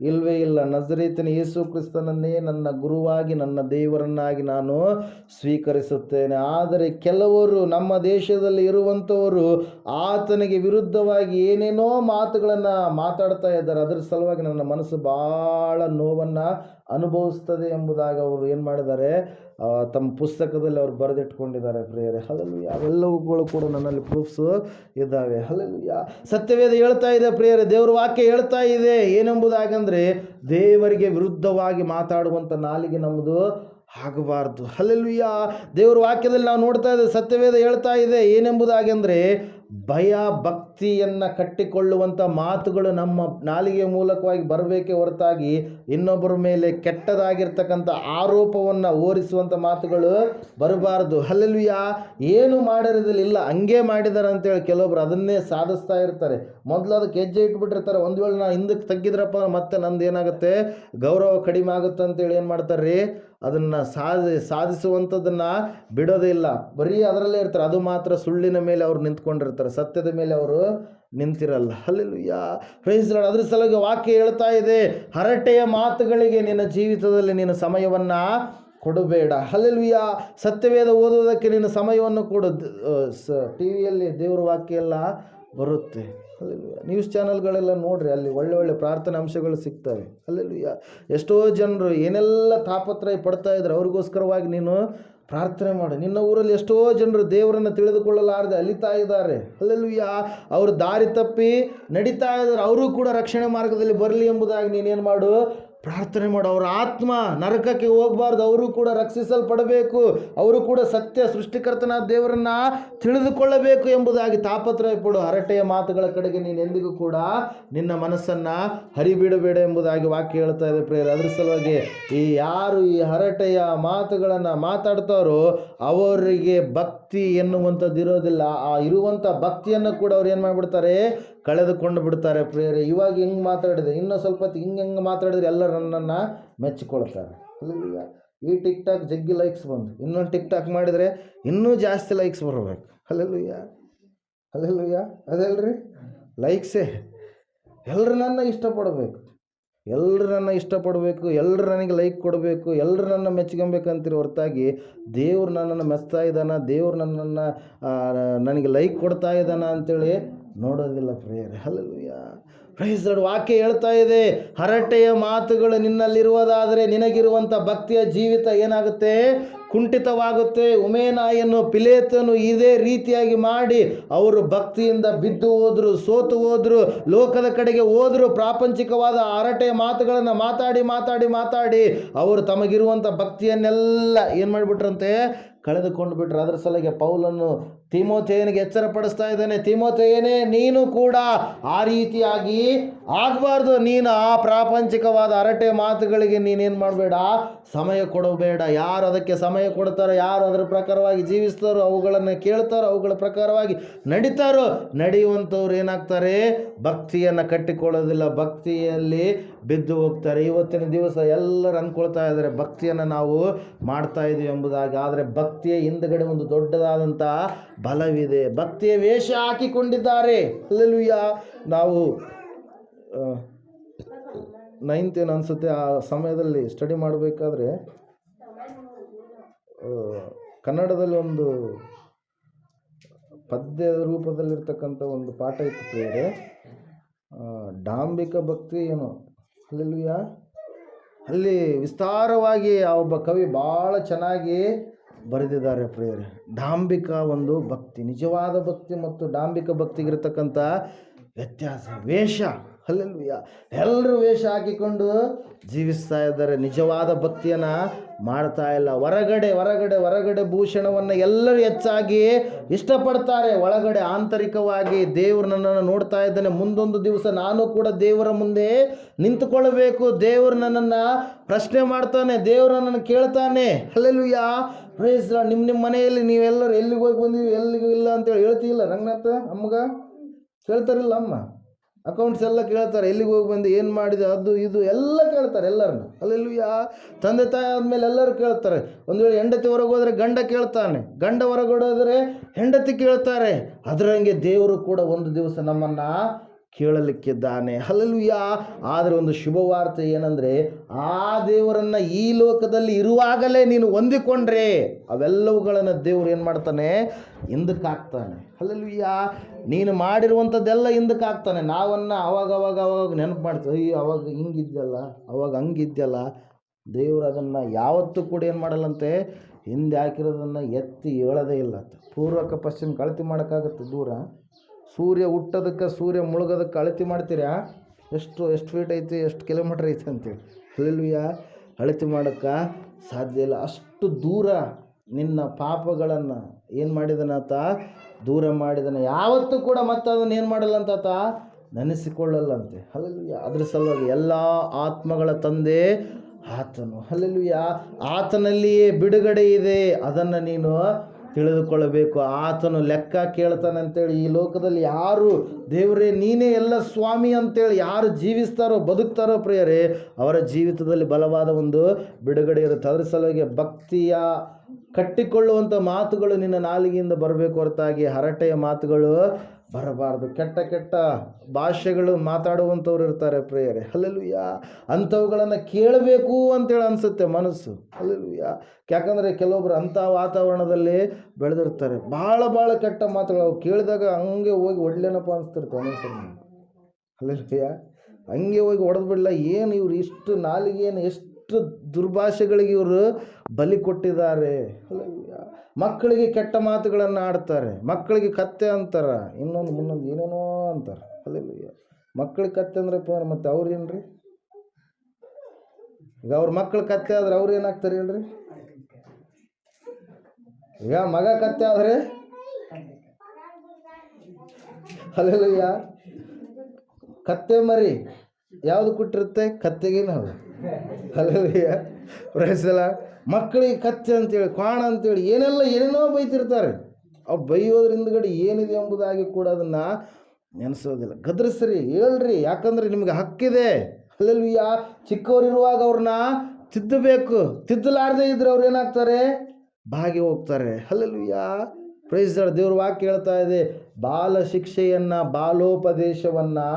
ಇಲ್ಲವೇ ಇಲ್ಲ. ನಜರೇತಿನ ಯೇಸು ಕ್ರಿಸ್ತನನ್ನೇ ನನ್ನ ಗುರುವಾಗಿ, ನನ್ನ ದೇವರನ್ನಾಗಿ ನಾನು ಸ್ವೀಕರಿಸುತ್ತೇನೆ. ಆದರೆ ಕೆಲವರು ನಮ್ಮ ದೇಶದಲ್ಲಿ ಇರುವಂಥವರು ಆತನಿಗೆ ವಿರುದ್ಧವಾಗಿ ಏನೇನೋ ಮಾತುಗಳನ್ನು ಮಾತಾಡ್ತಾ ಇದ್ದಾರೆ. ಅದರ ಸಲುವಾಗಿ ನನ್ನ ಮನಸ್ಸು ಭಾಳ ನೋವನ್ನು ಅನುಭವಿಸ್ತದೆ ಎಂಬುದಾಗಿ ಅವರು ಏನು ಮಾಡಿದ್ದಾರೆ? ತಮ್ಮ ಪುಸ್ತಕದಲ್ಲಿ ಅವರು ಬರೆದಿಟ್ಕೊಂಡಿದ್ದಾರೆ ಪ್ರಿಯರೇ. ಹಲ್ಲೆಲೂಯಾ. ಅವೆಲ್ಲವುಗಳು ಕೂಡ ನನ್ನಲ್ಲಿ ಪ್ರೂಫ್ಸು ಇದ್ದಾವೆ. ಹಲ್ಲೆಲೂಯಾ. ಸತ್ಯವೇದ ಹೇಳ್ತಾ ಇದೆ ಪ್ರಿಯರೇ, ದೇವರ ವಾಕ್ಯ ಹೇಳ್ತಾ ಇದೆ ಏನೆಂಬುದಾಗಂದರೆ, ದೇವರಿಗೆ ವಿರುದ್ಧವಾಗಿ ಮಾತಾಡುವಂಥ ನಾಲಿಗೆ ನಮ್ಮದು ಆಗಬಾರ್ದು. ಹಲ್ಲೆಲೂಯಾ. ದೇವರ ವಾಕ್ಯದಲ್ಲಿ ನಾವು ನೋಡ್ತಾ ಇದ್ದೇವೆ, ಸತ್ಯವೇದ ಹೇಳ್ತಾ ಇದೆ ಏನೆಂಬುದಾಗೆಂದರೆ, ಭಯ ಭಕ್ತಿಯನ್ನು ಕಟ್ಟಿಕೊಳ್ಳುವಂಥ ಮಾತುಗಳು ನಮ್ಮ ನಾಲಿಗೆಯ ಮೂಲಕವಾಗಿ ಬರಬೇಕೇ ಹೊರತಾಗಿ ಇನ್ನೊಬ್ಬರ ಮೇಲೆ ಕೆಟ್ಟದಾಗಿರ್ತಕ್ಕಂಥ ಆರೋಪವನ್ನು ಹೋರಿಸುವಂಥ ಮಾತುಗಳು ಬರಬಾರ್ದು. ಹಲ್ಲೆಲೂಯಾ. ಏನು ಮಾಡಿರೋದಿಲ್ಲ, ಇಲ್ಲ ಹಂಗೆ ಮಾಡಿದ್ದಾರೆ ಅಂತೇಳಿ ಕೆಲವೊಬ್ರು ಅದನ್ನೇ ಸಾಧಿಸ್ತಾ ಇರ್ತಾರೆ. ಮೊದಲು ಅದಕ್ಕೆ ಹೆಜ್ಜೆ ಇಟ್ಬಿಟ್ಟಿರ್ತಾರೆ. ಒಂದು ವೇಳೆ ನಾನು ಹಿಂದಕ್ಕೆ ತಗ್ಗಿದ್ರಪ್ಪ ಮತ್ತೆ ನಂದು ಏನಾಗುತ್ತೆ? ಗೌರವ ಕಡಿಮೆ ಆಗುತ್ತೆ ಅಂತೇಳಿ ಏನು ಮಾಡ್ತಾರೆ ರೀ? ಅದನ್ನು ಸಾಧಿಸುವಂಥದ್ದನ್ನು ಬಿಡೋದೇ ಇಲ್ಲ, ಬರೀ ಅದರಲ್ಲೇ ಇರ್ತಾರೆ. ಅದು ಮಾತ್ರ ಸುಳ್ಳಿನ ಮೇಲೆ ಅವರು ನಿಂತ್ಕೊಂಡಿರ್ತಾರೆ, ಸತ್ಯದ ಮೇಲೆ ಅವರು ನಿಂತಿರಲ್ಲ. ಹಲ್ಲೆಲೂಯಾ. Praise lord. ಅದ್ರ ಸಲುವಾಗಿ ವಾಕ್ಯ ಹೇಳ್ತಾ ಇದೆ, ಹರಟೆಯ ಮಾತುಗಳಿಗೆ ನಿನ್ನ ಜೀವಿತದಲ್ಲಿ ನೀನು ಸಮಯವನ್ನು ಕೊಡಬೇಡ. ಹಲ್ಲೆಲೂಯಾ. ಸತ್ಯವೇದ ಓದೋದಕ್ಕೆ ನೀನು ಸಮಯವನ್ನು ಕೊಡು. ಟಿ ವಿಯಲ್ಲಿ ದೇವರ ವಾಕ್ಯ ಎಲ್ಲ ಬರುತ್ತೆ. ಹಲ್ಲೆಲೂಯಾ. ನ್ಯೂಸ್ ಚಾನಲ್ಗಳೆಲ್ಲ ನೋಡ್ರಿ, ಅಲ್ಲಿ ಒಳ್ಳೆ ಒಳ್ಳೆ ಪ್ರಾರ್ಥನೆ ಅಂಶಗಳು ಸಿಗ್ತವೆ. ಹಲ್ಲೆಲೂಯಾ. ಎಷ್ಟೋ ಜನರು ಏನೆಲ್ಲ ತಾಪತ್ರಯ ಪಡ್ತಾ ಇದ್ದಾರೆ, ಅವ್ರಿಗೋಸ್ಕರವಾಗಿ ನೀನು ಪ್ರಾರ್ಥನೆ ಮಾಡು. ನಿನ್ನ ಊರಲ್ಲಿ ಎಷ್ಟೋ ಜನರು ದೇವರನ್ನು ತಿಳಿದುಕೊಳ್ಳಲಾರದೆ ಅಲಿತಾ ಇದ್ದಾರೆ. ಹಲ್ಲೆಲೂಯಾ. ಅವರು ದಾರಿ ತಪ್ಪಿ ನಡೀತಾ ಇದ್ದಾರೆ, ಅವರು ಕೂಡ ರಕ್ಷಣೆ ಮಾರ್ಗದಲ್ಲಿ ಬರಲಿ ಎಂಬುದಾಗಿ ನೀನೇನು ಮಾಡು, ಪ್ರಾರ್ಥನೆ ಮಾಡು. ಅವರ ಆತ್ಮ ನರಕಕ್ಕೆ ಹೋಗಬಾರ್ದು, ಅವರು ಕೂಡ ರಕ್ಷಿಸಲ್ಪಡಬೇಕು, ಅವರು ಕೂಡ ಸತ್ಯ ಸೃಷ್ಟಿಕರ್ತನಾದ ದೇವರನ್ನು ತಿಳಿದುಕೊಳ್ಳಬೇಕು ಎಂಬುದಾಗಿ ತಾಪತ್ರಯ ಪಡು. ಹರಟೆಯ ಮಾತುಗಳ ಕಡೆಗೆ ನೀನು ಎಂದಿಗೂ ಕೂಡ ನಿನ್ನ ಮನಸ್ಸನ್ನು ಹರಿಬಿಡಬೇಡ ಎಂಬುದಾಗಿ ವಾಕ್ಯ ಹೇಳ್ತಾ ಇದೆ ಪ್ರಿಯರೇ. ಅದ್ರ ಸಲುವಾಗಿ ಯಾರು ಈ ಹರಟೆಯ ಮಾತುಗಳನ್ನು ಮಾತಾಡ್ತಾರೋ ಅವರಿಗೆ ಭಕ್ತಿ ಎನ್ನುವಂಥದ್ದು ಇರೋದಿಲ್ಲ. ಆ ಇರುವಂಥ ಭಕ್ತಿಯನ್ನು ಕೂಡ ಅವ್ರು ಏನು ಮಾಡಿಬಿಡ್ತಾರೆ, ಕಳೆದುಕೊಂಡು ಬಿಡ್ತಾರೆ ಪ್ರಿಯರೇ. ಇವಾಗ ಹಿಂಗೆ ಮಾತಾಡಿದೆ, ಇನ್ನೂ ಸ್ವಲ್ಪ ಹೊತ್ತು ಹಿಂಗೆ ಮಾತಾಡಿದ್ರೆ ಎಲ್ಲರೂ ನನ್ನನ್ನು ಮೆಚ್ಚಿಕೊಳ್ತಾರೆ. ಅಲ್ಲಿಗ ಈ ಟಿಕ್ ಟಾಕ್ ಜಗ್ಗಿ ಲೈಕ್ಸ್ ಬಂದು, ಇನ್ನೊಂದು ಟಿಕ್ ಟಾಕ್ ಮಾಡಿದರೆ ಇನ್ನೂ ಜಾಸ್ತಿ ಲೈಕ್ಸ್ ಬರಬೇಕು. Alleluia, alleluia. ಅದಲ್ರಿ ಲೈಕ್ಸೇ. ಎಲ್ಲರೂ ನನ್ನ ಇಷ್ಟಪಡಬೇಕು, ಎಲ್ಲರೂ ನನ್ನ ಇಷ್ಟಪಡಬೇಕು, ಎಲ್ಲರೂ ನನಗೆ ಲೈಕ್ ಕೊಡಬೇಕು, ಎಲ್ಲರೂ ನನ್ನ ಮೆಚ್ಕೊಬೇಕಂತೀರಿ ಹೊರತಾಗಿ ದೇವ್ರು ನನ್ನನ್ನು ಮೆಚ್ತಾ ಇದ್ದಾನ, ದೇವ್ರು ನನ್ನನ್ನು ನನಗೆ ಲೈಕ್ ಕೊಡ್ತಾ ಇದ್ದಾನ ಅಂಥೇಳಿ ನೋಡೋದಿಲ್ಲ ಪ್ರಿಯರೇ. ಹಲ್ಲೆಲೂಯಾ. Praise Lord. ವಾಕ್ಯ ಹೇಳ್ತಾ ಇದೆ, ಹರಟೆಯ ಮಾತುಗಳು ನಿನ್ನಲ್ಲಿರುವುದಾದರೆ ನಿನಗಿರುವಂಥ ಭಕ್ತಿಯ ಜೀವಿತ ಏನಾಗುತ್ತೆ, ಕುಂಠಿತವಾಗುತ್ತೆ. ಉಮೇನಾಯನ್ನು ಪಿಲೇತನು ಇದೇ ರೀತಿಯಾಗಿ ಮಾಡಿ ಅವರು ಭಕ್ತಿಯಿಂದ ಬಿದ್ದು ಹೋದರು, ಸೋತು ಹೋದರು, ಲೋಕದ ಕಡೆಗೆ ಹೋದರು. ಪ್ರಾಪಂಚಿಕವಾದ ಹರಟೆಯ ಮಾತುಗಳನ್ನು ಮಾತಾಡಿ ಮಾತಾಡಿ ಮಾತಾಡಿ ಅವರು ತಮಗಿರುವಂಥ ಭಕ್ತಿಯನ್ನೆಲ್ಲ ಏನು ಮಾಡಿಬಿಟ್ರಂತೆ, ಕಳೆದುಕೊಂಡು ಬಿಟ್ರು. ಅದರ ಸಲುವಾಗಿ ಪೌಲನು ತಿಮೋಥೆಯನಿಗೆ ಎಚ್ಚರ ಪಡಿಸ್ತಾ ಇದ್ದಾನೆ, ತಿಮೋಥೆಯನೇ ನೀನು ಕೂಡ ಆ ರೀತಿಯಾಗಿ ಆಗಬಾರ್ದು. ನೀನು ಆ ಪ್ರಾಪಂಚಿಕವಾದ ಹರಟೆ ಮಾತುಗಳಿಗೆ ನೀನೇನು ಮಾಡಬೇಡ, ಸಮಯ ಕೊಡಬೇಡ. ಯಾರು ಅದಕ್ಕೆ ಸಮಯ ಕೊಡ್ತಾರೋ, ಯಾರು ಅದರ ಪ್ರಕಾರವಾಗಿ ಜೀವಿಸ್ತಾರೋ, ಅವುಗಳನ್ನು ಕೇಳ್ತಾರೋ, ಅವುಗಳ ಪ್ರಕಾರವಾಗಿ ನಡೀತಾರೋ, ನಡೆಯುವಂಥವ್ರು ಏನಾಗ್ತಾರೆ, ಭಕ್ತಿಯನ್ನು ಕಟ್ಟಿಕೊಳ್ಳೋದಿಲ್ಲ, ಭಕ್ತಿಯಲ್ಲಿ ಬಿದ್ದು ಹೋಗ್ತಾರೆ. ಇವತ್ತಿನ ದಿವಸ ಎಲ್ಲರೂ ಅಂದ್ಕೊಳ್ತಾ ಇದ್ದಾರೆ ಭಕ್ತಿಯನ್ನು ನಾವು ಮಾಡ್ತಾ ಇದ್ದೀವಿ ಎಂಬುದಾಗಿ. ಆದರೆ ಭಕ್ತಿಯ ಹಿಂದುಗಡೆ ಒಂದು ದೊಡ್ಡದಾದಂಥ ಬಲವಿದೆ. ಭಕ್ತಿಯ ವೇಷ ಹಾಕಿಕೊಂಡಿದ್ದಾರೆ. ಹಲ್ಲೆಲೂಯಾ. ನಾವು 9th ಏನು ಅನಿಸುತ್ತೆ, ಆ ಸಮಯದಲ್ಲಿ ಸ್ಟಡಿ ಮಾಡಬೇಕಾದ್ರೆ ಕನ್ನಡದಲ್ಲಿ ಒಂದು ಪದ್ಯದ ರೂಪದಲ್ಲಿರ್ತಕ್ಕಂಥ ಒಂದು ಪಾಠ ಇತ್ತು ಪ್ರಿಯರೇ, ಡಾಂಬಿಕ ಭಕ್ತಿ ಏನು. ಹಲ್ಲೆಲೂಯಾ. ಅಲ್ಲಿ ವಿಸ್ತಾರವಾಗಿ ಆ ಒಬ್ಬ ಕವಿ ಭಾಳ ಚೆನ್ನಾಗಿ ಬರೆದಿದ್ದಾರೆ ಪ್ರಿಯರೇ. ಡಾಂಬಿಕ ಒಂದು ಭಕ್ತಿ, ನಿಜವಾದ ಭಕ್ತಿ ಮತ್ತು ಡಾಂಬಿಕ ಭಕ್ತಿಗಿರ್ತಕ್ಕಂಥ ವ್ಯತ್ಯಾಸ. ವೇಷ. ಹಲ್ಲೆಲೂಯಾ. ಎಲ್ಲರೂ ವೇಷ ಹಾಕಿಕೊಂಡು ಜೀವಿಸ್ತಾ ಇದ್ದಾರೆ, ನಿಜವಾದ ಭಕ್ತಿಯನ್ನು ಮಾಡ್ತಾ ಇಲ್ಲ. ಹೊರಗಡೆ ಭೂಷಣವನ್ನು ಎಲ್ಲರೂ ಹೆಚ್ಚಾಗಿ ಇಷ್ಟಪಡ್ತಾರೆ, ಒಳಗಡೆ ಆಂತರಿಕವಾಗಿ ದೇವರು ನನ್ನನ್ನು ನೋಡ್ತಾ ಇದ್ದಾನೆ, ಮುಂದೊಂದು ದಿವಸ ನಾನು ಕೂಡ ದೇವರ ಮುಂದೆ ನಿಂತುಕೊಳ್ಳಬೇಕು, ದೇವರು ನನ್ನನ್ನು ಪ್ರಶ್ನೆ ಮಾಡ್ತಾನೆ, ದೇವರು ನನ್ನನ್ನು ಕೇಳ್ತಾನೆ. ಹಲ್ಲೆಲೂಯಾ. Praise lord. ನಿಮ್ಮ ಮನೆಯಲ್ಲಿ ನೀವೆಲ್ಲರೂ ಎಲ್ಲಿಗೆ ಹೋಗಿ ಬಂದಿವಿ, ಎಲ್ಲಿಗೂ ಇಲ್ಲ ಅಂತೇಳಿ ಹೇಳ್ತೀವಿಲ್ಲ. ರಂಗನಾಥ ಅಮ್ಮಗ ಕೇಳ್ತಾರಿಲ್ಲ, ಅಮ್ಮ ಅಕೌಂಟ್ಸ್ ಎಲ್ಲ ಕೇಳ್ತಾರೆ, ಎಲ್ಲಿಗೆ ಹೋಗಿ ಬಂದು, ಏನು ಮಾಡಿದೆ, ಅದು ಇದು ಎಲ್ಲ ಕೇಳ್ತಾರೆ ಎಲ್ಲರನ್ನ. ಹಲ್ಲೆಲೂಯಾ. ತಂದೆ ತಾಯಿ ಆದಮೇಲೆ ಎಲ್ಲರೂ ಕೇಳ್ತಾರೆ. ಒಂದು ವೇಳೆ ಹೆಂಡತಿ ಹೊರಗೆ ಹೋದರೆ ಗಂಡ ಕೇಳ್ತಾನೆ, ಗಂಡ ಹೊರಗಡೆ ಹೆಂಡತಿ ಕೇಳ್ತಾರೆ. ಅದರಂಗೆ ದೇವರು ಕೂಡ ಒಂದು ದಿವಸ ನಮ್ಮನ್ನು ಕೇಳಲಿಕ್ಕಿದ್ದಾನೆ. ಹಲ್ಲೆಲೂಯಾ. ಆದರೆ ಒಂದು ಶುಭವಾರ್ತೆ ಏನಂದರೆ, ಆ ದೇವರನ್ನು ಈ ಲೋಕದಲ್ಲಿ ಇರುವಾಗಲೇ ನೀನು ಹೊಂದಿಕೊಂಡ್ರೆ ಅವೆಲ್ಲವುಗಳನ್ನು ದೇವರು ಏನು ಮಾಡ್ತಾನೆ, ಹಿಂದಕ್ಕೆ ಹಾಕ್ತಾನೆ. ಹಲ್ಲೆಲೂಯಾ. ನೀನು ಮಾಡಿರುವಂಥದ್ದೆಲ್ಲ ಹಿಂದಕ್ಕೆ ಹಾಕ್ತಾನೆ. ನಾವನ್ನು ಅವಾಗ ನೆನಪು ಮಾಡ್ತೀವಿ, ಅವಾಗ ಹಿಂಗಿದ್ಯಲ್ಲ, ಅವಾಗ ಹಂಗಿದ್ಯಲ್ಲ. ದೇವರು ಅದನ್ನು ಯಾವತ್ತೂ ಕೂಡ ಏನು ಮಾಡಲ್ಲಂತೆ, ಹಿಂದೆ ಹಾಕಿರೋದನ್ನು ಎತ್ತಿ ಹೇಳೋದೇ ಇಲ್ಲ. ಪೂರ್ವಕ್ಕೆ ಪಶ್ಚಿಮ ಅಳತೆ ಮಾಡೋಕ್ಕಾಗತ್ತೆ ದೂರ? ಸೂರ್ಯ ಹುಟ್ಟೋದಕ್ಕೆ ಸೂರ್ಯ ಮುಳುಗೋದಕ್ಕೆ ಅಳತೆ ಮಾಡ್ತೀರಾ? ಎಷ್ಟು ಫೀಟ್ ಐತಿ, ಎಷ್ಟು ಕಿಲೋಮೀಟ್ರ್ ಐತಿ ಅಂತೇಳಿ? ಹಲ್ಲೆಲೂಯಾ. ಅಳತೆ ಮಾಡೋಕ್ಕೆ ಸಾಧ್ಯ ಇಲ್ಲ. ಅಷ್ಟು ದೂರ ನಿನ್ನ ಪಾಪಗಳನ್ನು ಏನು ಮಾಡಿದನಾತ, ದೂರ ಮಾಡಿದನು. ಯಾವತ್ತೂ ಕೂಡ ಮತ್ತೆ ಅದನ್ನು ಏನು ಮಾಡಲ್ಲಂತಾತ, ನೆನೆಸಿಕೊಳ್ಳಲ್ಲಂತೆ. ಹಲ್ಲೆಲೂಯಾ. ಅದ್ರ ಸಲುವಾಗಿ ಎಲ್ಲ ಆತ್ಮಗಳ ತಂದೆ ಆತನು. ಹಲ್ಲೆಲೂಯಾ. ಆತನಲ್ಲಿಯೇ ಬಿಡುಗಡೆ ಇದೆ, ಅದನ್ನು ನೀನು ತಿಳಿದುಕೊಳ್ಳಬೇಕು. ಆತನು ಲೆಕ್ಕ ಕೇಳ್ತಾನೆ ಅಂತೇಳಿ ಈ ಲೋಕದಲ್ಲಿ ಯಾರು ದೇವರೇ ನೀನೇ ಎಲ್ಲ ಸ್ವಾಮಿ ಅಂತೇಳಿ ಯಾರು ಜೀವಿಸ್ತಾರೋ, ಬದುಕ್ತಾರೋ ಪ್ರಿಯರೇ, ಅವರ ಜೀವಿತದಲ್ಲಿ ಬಲವಾದ ಒಂದು ಬಿಡುಗಡೆ ಇರುತ್ತೆ. ಅದ್ರ ಸಲುವಾಗಿ ಭಕ್ತಿಯ ಕಟ್ಟಿಕೊಳ್ಳುವಂಥ ಮಾತುಗಳು ನಿನ್ನ ನಾಲಿಗೆಯಿಂದ ಬರಬೇಕು ಹೊರತಾಗಿ ಹರಟೆಯ ಮಾತುಗಳು ಬರಬಾರ್ದು. ಕೆಟ್ಟ ಕೆಟ್ಟ ಭಾಷೆಗಳು ಮಾತಾಡುವಂಥವ್ರು ಇರ್ತಾರೆ ಪ್ರಿಯರೇ. ಹಲ್ಲೆಲೂಯ. ಅಂಥವುಗಳನ್ನು ಕೇಳಬೇಕು ಅಂತೇಳಿ ಅನಿಸುತ್ತೆ ಮನಸ್ಸು. ಹಲ್ಲೆಲೂಯ. ಯಾಕಂದರೆ ಕೆಲವೊಬ್ರು ಅಂಥ ವಾತಾವರಣದಲ್ಲಿ ಬೆಳೆದಿರ್ತಾರೆ. ಭಾಳ ಕೆಟ್ಟ ಮಾತುಗಳು ಅವು ಕೇಳಿದಾಗ ಹಂಗೆ ಹೋಗಿ ಒಡ್ಲೇನಪ್ಪ ಅನಿಸ್ತಿರ್ತಾರೆ ಮನಸ್ಸಲ್ಲಿ. ಹಲ್ಲೆಲೂಯ. ಹಂಗೆ ಹೋಗಿ ಹೊಡೆದು ಬಿಡಲ್ಲ. ಏನು ಇವ್ರು ಇಷ್ಟು ನಾಲಿಗೆಯನ್ನು ಎಷ್ಟು ದುರ್ಭಾಷೆಗಳಿಗೆ ಇವರು ಬಲಿ ಕೊಟ್ಟಿದ್ದಾರೆ. ಹಲ್ಲೆಲೂಯ. ಮಕ್ಕಳಿಗೆ ಕೆಟ್ಟ ಮಾತುಗಳನ್ನು ಆಡ್ತಾರೆ. ಮಕ್ಕಳಿಗೆ ಕತ್ತೆ ಅಂತಾರೆ, ಇನ್ನೊಂದು ಏನೇನೋ ಅಂತಾರೆ. ಹಲ್ಲೆಲೂಯ. ಮಕ್ಕಳಿಗೆ ಕತ್ತೆ ಅಂದ್ರೆ ಮತ್ತೆ ಅವ್ರೇನ್ರಿ? ಈಗ ಅವ್ರ ಮಕ್ಕಳು ಕತ್ತೆ ಆದ್ರೆ ಅವ್ರು ಏನಾಗ್ತಾರೆ ಹೇಳ್ರಿ? ಈಗ ಮಗ ಕತ್ತೆ ಆದರೆ ಹಲ್ಲೆಲೂಯ. ಕತ್ತೆ ಮರಿ ಯಾವುದು ಕೊಟ್ಟಿರುತ್ತೆ? ಕತ್ತೆಗೆ ನಾವು. ಹಲ್ಲೆಲೂಯ. Praise the lord. ಮಕ್ಕಳಿಗೆ ಕತ್ತೆ ಅಂತೇಳಿ, ಕ್ವಾಣ ಅಂತೇಳಿ ಏನೇನೋ ಬೈತಿರ್ತಾರೆ. ಅವು ಬೈಯೋದ್ರ ಹಿಂದ್ಗಡೆ ಏನಿದೆ ಎಂಬುದಾಗಿ ಕೂಡ ಅದನ್ನು ನೆನೆಸೋದಿಲ್ಲ. ಗದರಿಸ್ರಿ, ಹೇಳ್ರಿ, ಯಾಕಂದ್ರೆ ನಿಮ್ಗೆ ಹಕ್ಕಿದೆ. ಹಲ್ಲೆಲೂಯ. ಚಿಕ್ಕವರಿರುವಾಗ ಅವ್ರನ್ನ ತಿದ್ದಬೇಕು. ತಿದ್ದಲಾರದೇ ಇದ್ರೆ ಅವ್ರು ಏನಾಗ್ತಾರೆ? ಬಾಗಿ ಹೋಗ್ತಾರೆ. ಹಲ್ಲೆಲೂಯ. Praise the lord. ದೇವ್ರ ವಾಕ್ಯ ಹೇಳ್ತಾ ಇದೆ, ಬಾಲ ಶಿಕ್ಷೆಯನ್ನು, ಬಾಲೋಪದೇಶವನ್ನು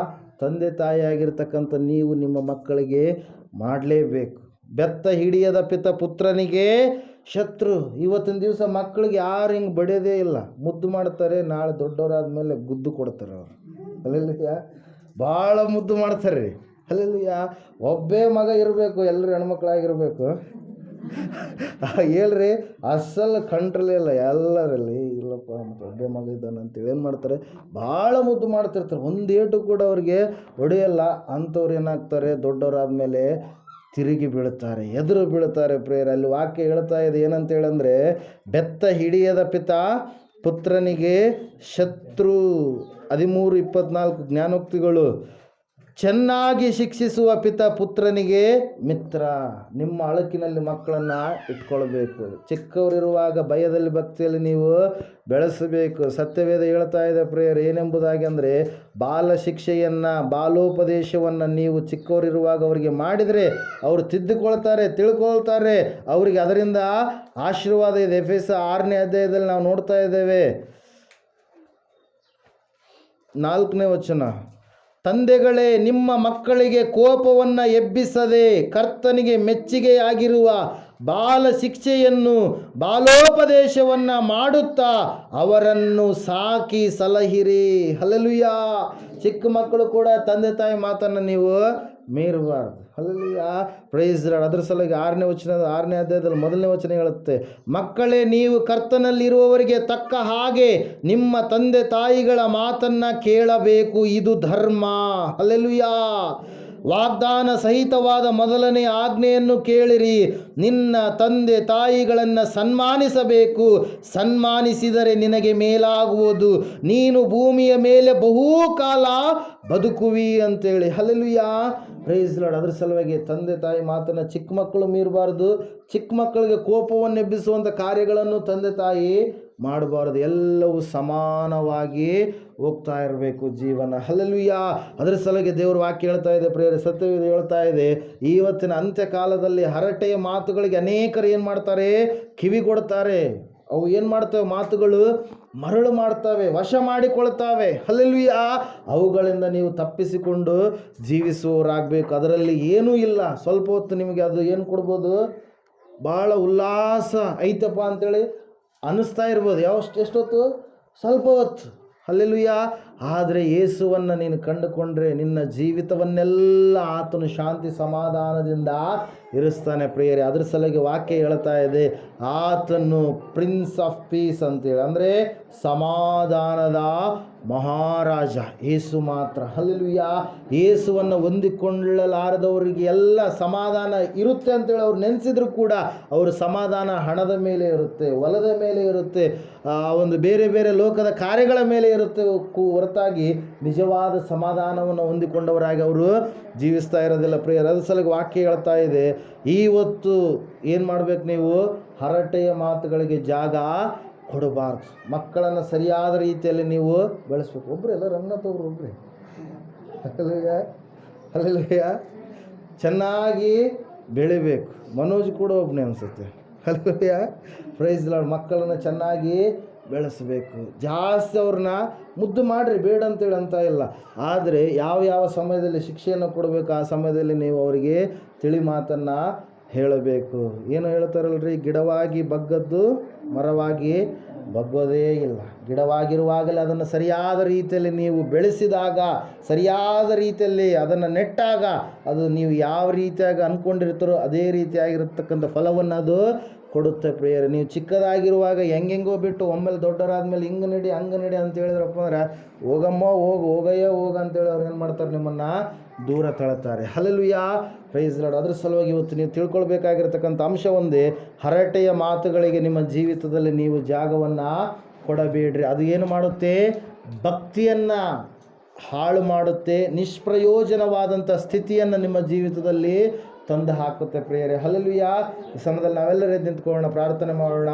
ತಂದೆ ತಾಯಿಯಾಗಿರ್ತಕ್ಕಂಥ ನೀವು ನಿಮ್ಮ ಮಕ್ಕಳಿಗೆ ಮಾಡಲೇಬೇಕು. ಬೆತ್ತ ಹಿಡಿಯದ ಪಿತ ಪುತ್ರನಿಗೆ ಶತ್ರು. ಇವತ್ತಿನ ದಿವಸ ಮಕ್ಕಳಿಗೆ ಯಾರು ಹಿಂಗೆ ಬಡಿಯೋದೇ ಇಲ್ಲ. ಮುದ್ದು ಮಾಡ್ತಾರೆ, ನಾಳೆ ದೊಡ್ಡವರಾದ ಮೇಲೆ ಗುದ್ದು ಕೊಡ್ತಾರೆ ಅವರು. ಹಲ್ಲೆಲೂಯ. ಭಾಳ ಮುದ್ದು ಮಾಡ್ತಾರೆ. ಹಲ್ಲೆಲೂಯ. ಒಬ್ಬೇ ಮಗ ಇರಬೇಕು, ಎಲ್ಲರೂ ಹೆಣ್ಮಕ್ಳಾಗಿರ್ಬೇಕು. ಹೇಳ್ರಿ, ಅಸಲು ಕಂಟ್ರೋಲೇ ಇಲ್ಲ ಎಲ್ಲರಲ್ಲಿ. ಇಲ್ಲಪ್ಪ ಮತ್ತು ಒಬ್ಬೇ ಮಗ ಇದ್ದಾನೆ ಅಂತೇಳಿ ಏನು ಮಾಡ್ತಾರೆ? ಭಾಳ ಮುದ್ದು ಮಾಡ್ತಿರ್ತಾರೆ. ಒಂದೇಟು ಕೂಡ ಅವ್ರಿಗೆ ಹೊಡೆಯಲ್ಲ. ಅಂಥವ್ರು ಏನಾಗ್ತಾರೆ? ದೊಡ್ಡವರಾದ್ಮೇಲೆ ತಿರುಗಿ ಬೀಳ್ತಾರೆ, ಎದುರು ಬೀಳ್ತಾರೆ. ಪ್ರೇಯರ್ ಅಲ್ಲಿ ವಾಕ್ಯ ಹೇಳ್ತಾ ಇದೆ ಏನಂತೇಳಂದರೆ, ಬೆತ್ತ ಹಿಡಿಯದ ಪಿತ ಪುತ್ರನಿಗೆ ಶತ್ರು. 13:24 ಜ್ಞಾನೋಕ್ತಿಗಳು. ಚೆನ್ನಾಗಿ ಶಿಕ್ಷಿಸುವ ಪಿತ ಪುತ್ರನಿಗೆ ಮಿತ್ರ. ನಿಮ್ಮ ಅಳಕಿನಲ್ಲಿ ಮಕ್ಕಳನ್ನು ಇಟ್ಕೊಳ್ಬೇಕು. ಚಿಕ್ಕವರಿರುವಾಗ ಭಯದಲ್ಲಿ ಭಕ್ತಿಯಲ್ಲಿ ನೀವು ಬೆಳೆಸಬೇಕು. ಸತ್ಯವೇದ ಹೇಳ್ತಾ ಇದೆ ಪ್ರೇಯರ್ ಏನೆಂಬುದಾಗಿ ಅಂದರೆ, ಬಾಲ ಶಿಕ್ಷೆಯನ್ನು, ಬಾಲೋಪದೇಶವನ್ನು ನೀವು ಚಿಕ್ಕವರಿರುವಾಗ ಅವರಿಗೆ ಮಾಡಿದರೆ ಅವರು ತಿದ್ದುಕೊಳ್ತಾರೆ, ತಿಳ್ಕೊಳ್ತಾರೆ. ಅವರಿಗೆ ಅದರಿಂದ ಆಶೀರ್ವಾದ ಇದೆ. ಎಫೆಸ 6ನೇ ಅಧ್ಯಾಯದಲ್ಲಿ ನಾವು ನೋಡ್ತಾ ಇದ್ದೇವೆ, 4ನೇ ವಚನ. ತಂದೆಗಳೇ, ನಿಮ್ಮ ಮಕ್ಕಳಿಗೆ ಕೋಪವನ್ನು ಎಬ್ಬಿಸದೆ ಕರ್ತನಿಗೆ ಮೆಚ್ಚುಗೆಯಾಗಿರುವ ಬಾಲ ಶಿಕ್ಷೆಯನ್ನು, ಬಾಲೋಪದೇಶವನ್ನು ಮಾಡುತ್ತಾ ಅವರನ್ನು ಸಾಕಿ ಸಲಹಿರಿ. ಹಲ್ಲೆಲೂಯ. ಚಿಕ್ಕ ಮಕ್ಕಳು ಕೂಡ ತಂದೆ ತಾಯಿ ಮಾತನ್ನು ನೀವು ಮೀರಬಾರ್ದು. ಹಲ್ಲೆಲೂಯ. Praise the lord. ಅದರ ಸಲುವಾಗಿ 6ನೇ ಅಧ್ಯಾಯದಲ್ಲಿ 1ನೇ ವಚನ ಹೇಳುತ್ತೆ, ಮಕ್ಕಳೇ, ನೀವು ಕರ್ತನಲ್ಲಿರುವವರಿಗೆ ತಕ್ಕ ಹಾಗೆ ನಿಮ್ಮ ತಂದೆ ತಾಯಿಗಳ ಮಾತನ್ನು ಕೇಳಬೇಕು, ಇದು ಧರ್ಮ. ಹಲ್ಲೆಲೂಯ. ವಾಗ್ದಾನ ಸಹಿತವಾದ ಮೊದಲನೇ ಆಜ್ಞೆಯನ್ನು ಕೇಳಿರಿ, ನಿನ್ನ ತಂದೆ ತಾಯಿಗಳನ್ನು ಸನ್ಮಾನಿಸಬೇಕು, ಸನ್ಮಾನಿಸಿದರೆ ನಿನಗೆ ಮೇಲಾಗುವುದು, ನೀನು ಭೂಮಿಯ ಮೇಲೆ ಬಹುಕಾಲ ಬದುಕುವಿ ಅಂತೇಳಿ. ಹಲ್ಲೆಲೂಯ. Praise lord. ಅದ್ರ ಸಲುವಾಗಿ ತಂದೆ ತಾಯಿ ಮಾತನ್ನು ಚಿಕ್ಕ ಮಕ್ಕಳು ಮೀರಬಾರ್ದು. ಚಿಕ್ಕ ಮಕ್ಕಳಿಗೆ ಕೋಪವನ್ನು ಎಬ್ಬಿಸುವಂಥ ಕಾರ್ಯಗಳನ್ನು ತಂದೆ ತಾಯಿ ಮಾಡಬಾರ್ದು. ಎಲ್ಲವೂ ಸಮಾನವಾಗಿ ಹೋಗ್ತಾ ಇರಬೇಕು ಜೀವನ. ಹಲ್ಲೆಲೂಯ. ಅದರ ಸಲುವಾಗಿ ದೇವರು ವಾಕ್ಯ ಹೇಳ್ತಾ ಇದೆ ಪ್ರಿಯರೇ, ಸತ್ಯವೇದ ಹೇಳ್ತಾ ಇದೆ, ಇವತ್ತಿನ ಅಂತ್ಯಕಾಲದಲ್ಲಿ ಹರಟೆಯ ಮಾತುಗಳಿಗೆ ಅನೇಕರು ಏನು ಮಾಡ್ತಾರೆ? ಕಿವಿ ಕೊಡ್ತಾರೆ. ಅವು ಏನು ಮಾಡ್ತವೆ? ಮಾತುಗಳು ಮರಳು ಮಾಡ್ತವೆ, ವಶ ಮಾಡಿಕೊಳ್ತಾವೆ. ಹಲ್ಲೆಲೂಯ. ಅವುಗಳಿಂದ ನೀವು ತಪ್ಪಿಸಿಕೊಂಡು ಜೀವಿಸುವವರಾಗಬೇಕು. ಅದರಲ್ಲಿ ಏನೂ ಇಲ್ಲ. ಸ್ವಲ್ಪ ಹೊತ್ತು ನಿಮಗೆ ಅದು ಏನು ಕೊಡ್ಬೋದು? ಭಾಳ ಉಲ್ಲಾಸ ಐತಪ್ಪ ಅಂಥೇಳಿ ಅನ್ನಿಸ್ತಾ ಇರ್ಬೋದು. ಎಷ್ಟೊತ್ತು? ಸ್ವಲ್ಪ ಹೊತ್ತು. ಹಲ್ಲೆಲೂಯ. ಆದರೆ ಯೇಸುವನ್ನು ನೀನು ಕಂಡುಕೊಂಡ್ರೆ ನಿನ್ನ ಜೀವಿತವನ್ನೆಲ್ಲ ಆತನು ಶಾಂತಿ ಸಮಾಧಾನದಿಂದ ಇರಿಸ್ತಾನೆ ಪ್ರಿಯರೇ. ಅದ್ರ ಸಲುವಾಗಿ ವಾಕ್ಯ ಹೇಳ್ತಾ ಇದೆ, ಆತನು ಪ್ರಿನ್ಸ್ ಆಫ್ ಪೀಸ್ ಅಂತೇಳಿ, ಅಂದರೆ ಸಮಾಧಾನದ ಮಹಾರಾಜ ಯೇಸು ಮಾತ್ರ. ಹಲ್ಲೆಲೂಯ. ಯೇಸುವನ್ನು ಹೊಂದಿಕೊಳ್ಳಲಾರದವರಿಗೆ ಎಲ್ಲ ಸಮಾಧಾನ ಇರುತ್ತೆ ಅಂತೇಳಿ ಅವ್ರು ನೆನೆಸಿದ್ರು ಕೂಡ ಅವ್ರ ಸಮಾಧಾನ ಹಣದ ಮೇಲೆ ಇರುತ್ತೆ, ಹೊಲದ ಮೇಲೆ ಇರುತ್ತೆ, ಒಂದು ಬೇರೆ ಬೇರೆ ಲೋಕದ ಕಾರ್ಯಗಳ ಮೇಲೆ ಇರುತ್ತೆ ಹೊರತಾಗಿ ನಿಜವಾದ ಸಮಾಧಾನವನ್ನು ಹೊಂದಿಕೊಂಡವರಾಗಿ ಅವರು ಜೀವಿಸ್ತಾ ಇರೋದಿಲ್ಲ ಪ್ರಿಯರೇ. ಅದ್ರ ಸಲುವಾಗಿ ವಾಕ್ಯ ಹೇಳ್ತಾ ಇದೆ, ಇವತ್ತು ಏನು ಮಾಡ್ಬೇಕು? ನೀವು ಹರಟೆಯ ಮಾತುಗಳಿಗೆ ಜಾಗ ಕೊಡಬಾರ್ದು. ಮಕ್ಕಳನ್ನು ಸರಿಯಾದ ರೀತಿಯಲ್ಲಿ ನೀವು ಬೆಳೆಸ್ಬೇಕು. ಒಬ್ಬರು ಎಲ್ಲ ರಂಗನಾಥ್ ಅವರು ಒಬ್ಬರೇ. ಹಲ್ಲೆಲೂಯ. ಚೆನ್ನಾಗಿ ಬೆಳಿಬೇಕು. ಮನೋಜ್ ಕೂಡ ಒಬ್ಬನೇ ಅನಿಸುತ್ತೆ. ಹಲ್ಲೆಲೂಯ. Praise the lord. ಮಕ್ಕಳನ್ನು ಚೆನ್ನಾಗಿ ಬೆಳೆಸಬೇಕು. ಜಾಸ್ತಿ ಅವ್ರನ್ನ ಮುದ್ದು ಮಾಡಿರಿ, ಬೇಡ ಅಂತೇಳಿ ಅಂತ ಇಲ್ಲ. ಆದರೆ ಯಾವ ಸಮಯದಲ್ಲಿ ಶಿಕ್ಷೆಯನ್ನು ಕೊಡಬೇಕು ಆ ಸಮಯದಲ್ಲಿ ನೀವು ಅವರಿಗೆ ತಿಳಿ ಮಾತನ್ನು ಹೇಳಬೇಕು. ಏನು ಹೇಳ್ತಾರಲ್ರಿ, ಗಿಡವಾಗಿ ಬಗ್ಗದ್ದು ಮರವಾಗಿ ಬಗ್ಗೋದೇ ಇಲ್ಲ. ಗಿಡವಾಗಿರುವಾಗಲೇ ಅದನ್ನು ಸರಿಯಾದ ರೀತಿಯಲ್ಲಿ ನೀವು ಬೆಳೆಸಿದಾಗ, ಸರಿಯಾದ ರೀತಿಯಲ್ಲಿ ಅದನ್ನು ನೆಟ್ಟಾಗ, ಅದು ನೀವು ಯಾವ ರೀತಿಯಾಗಿ ಅಂದ್ಕೊಂಡಿರ್ತಾರೋ ಅದೇ ರೀತಿಯಾಗಿರ್ತಕ್ಕಂಥ ಫಲವನ್ನು ಅದು ಕೊಡುತ್ತೆ ಪ್ರಿಯರೇ. ನೀವು ಚಿಕ್ಕದಾಗಿರುವಾಗ ಹೆಂಗೆಂಗೋ ಬಿಟ್ಟು ಒಮ್ಮೆಲೆ ದೊಡ್ಡವರಾದ್ಮೇಲೆ ಹಿಂಗೆ ನಡಿ ಹಂಗೆ ನಡಿ ಅಂತ ಹೇಳಿದ್ರಪ್ಪ ಅಂದ್ರೆ, ಹೋಗಮ್ಮ ಹೋಗಯ್ಯ ಹೋಗ ಅಂತೇಳಿ ಅವ್ರು ಏನು ಮಾಡ್ತಾರೆ, ನಿಮ್ಮನ್ನು ದೂರ ತಳ್ತಾರೆ. Hallelujah, praise lord. ಅದ್ರ ಸಲುವಾಗಿ ಇವತ್ತು ನೀವು ತಿಳ್ಕೊಳ್ಬೇಕಾಗಿರ್ತಕ್ಕಂಥ ಅಂಶ ಒಂದೇ, ಹರಟೆಯ ಮಾತುಗಳಿಗೆ ನಿಮ್ಮ ಜೀವಿತದಲ್ಲಿ ನೀವು ಜಾಗವನ್ನು ಕೊಡಬೇಡ್ರಿ. ಅದು ಏನು ಮಾಡುತ್ತೆ, ಭಕ್ತಿಯನ್ನು ಹಾಳು ಮಾಡುತ್ತೆ, ನಿಷ್ಪ್ರಯೋಜನವಾದಂಥ ಸ್ಥಿತಿಯನ್ನು ನಿಮ್ಮ ಜೀವಿತದಲ್ಲಿ ತಂದು ಹಾಕುತ್ತೆ ಪ್ರಿಯರೇ. ಹಲ್ಲೆಲೂಯಾ. ಈ ಸಮಯದಲ್ಲಿ ನಾವೆಲ್ಲರೂ ನಿಂತ್ಕೊಳ್ಳೋಣ, ಪ್ರಾರ್ಥನೆ ಮಾಡೋಣ.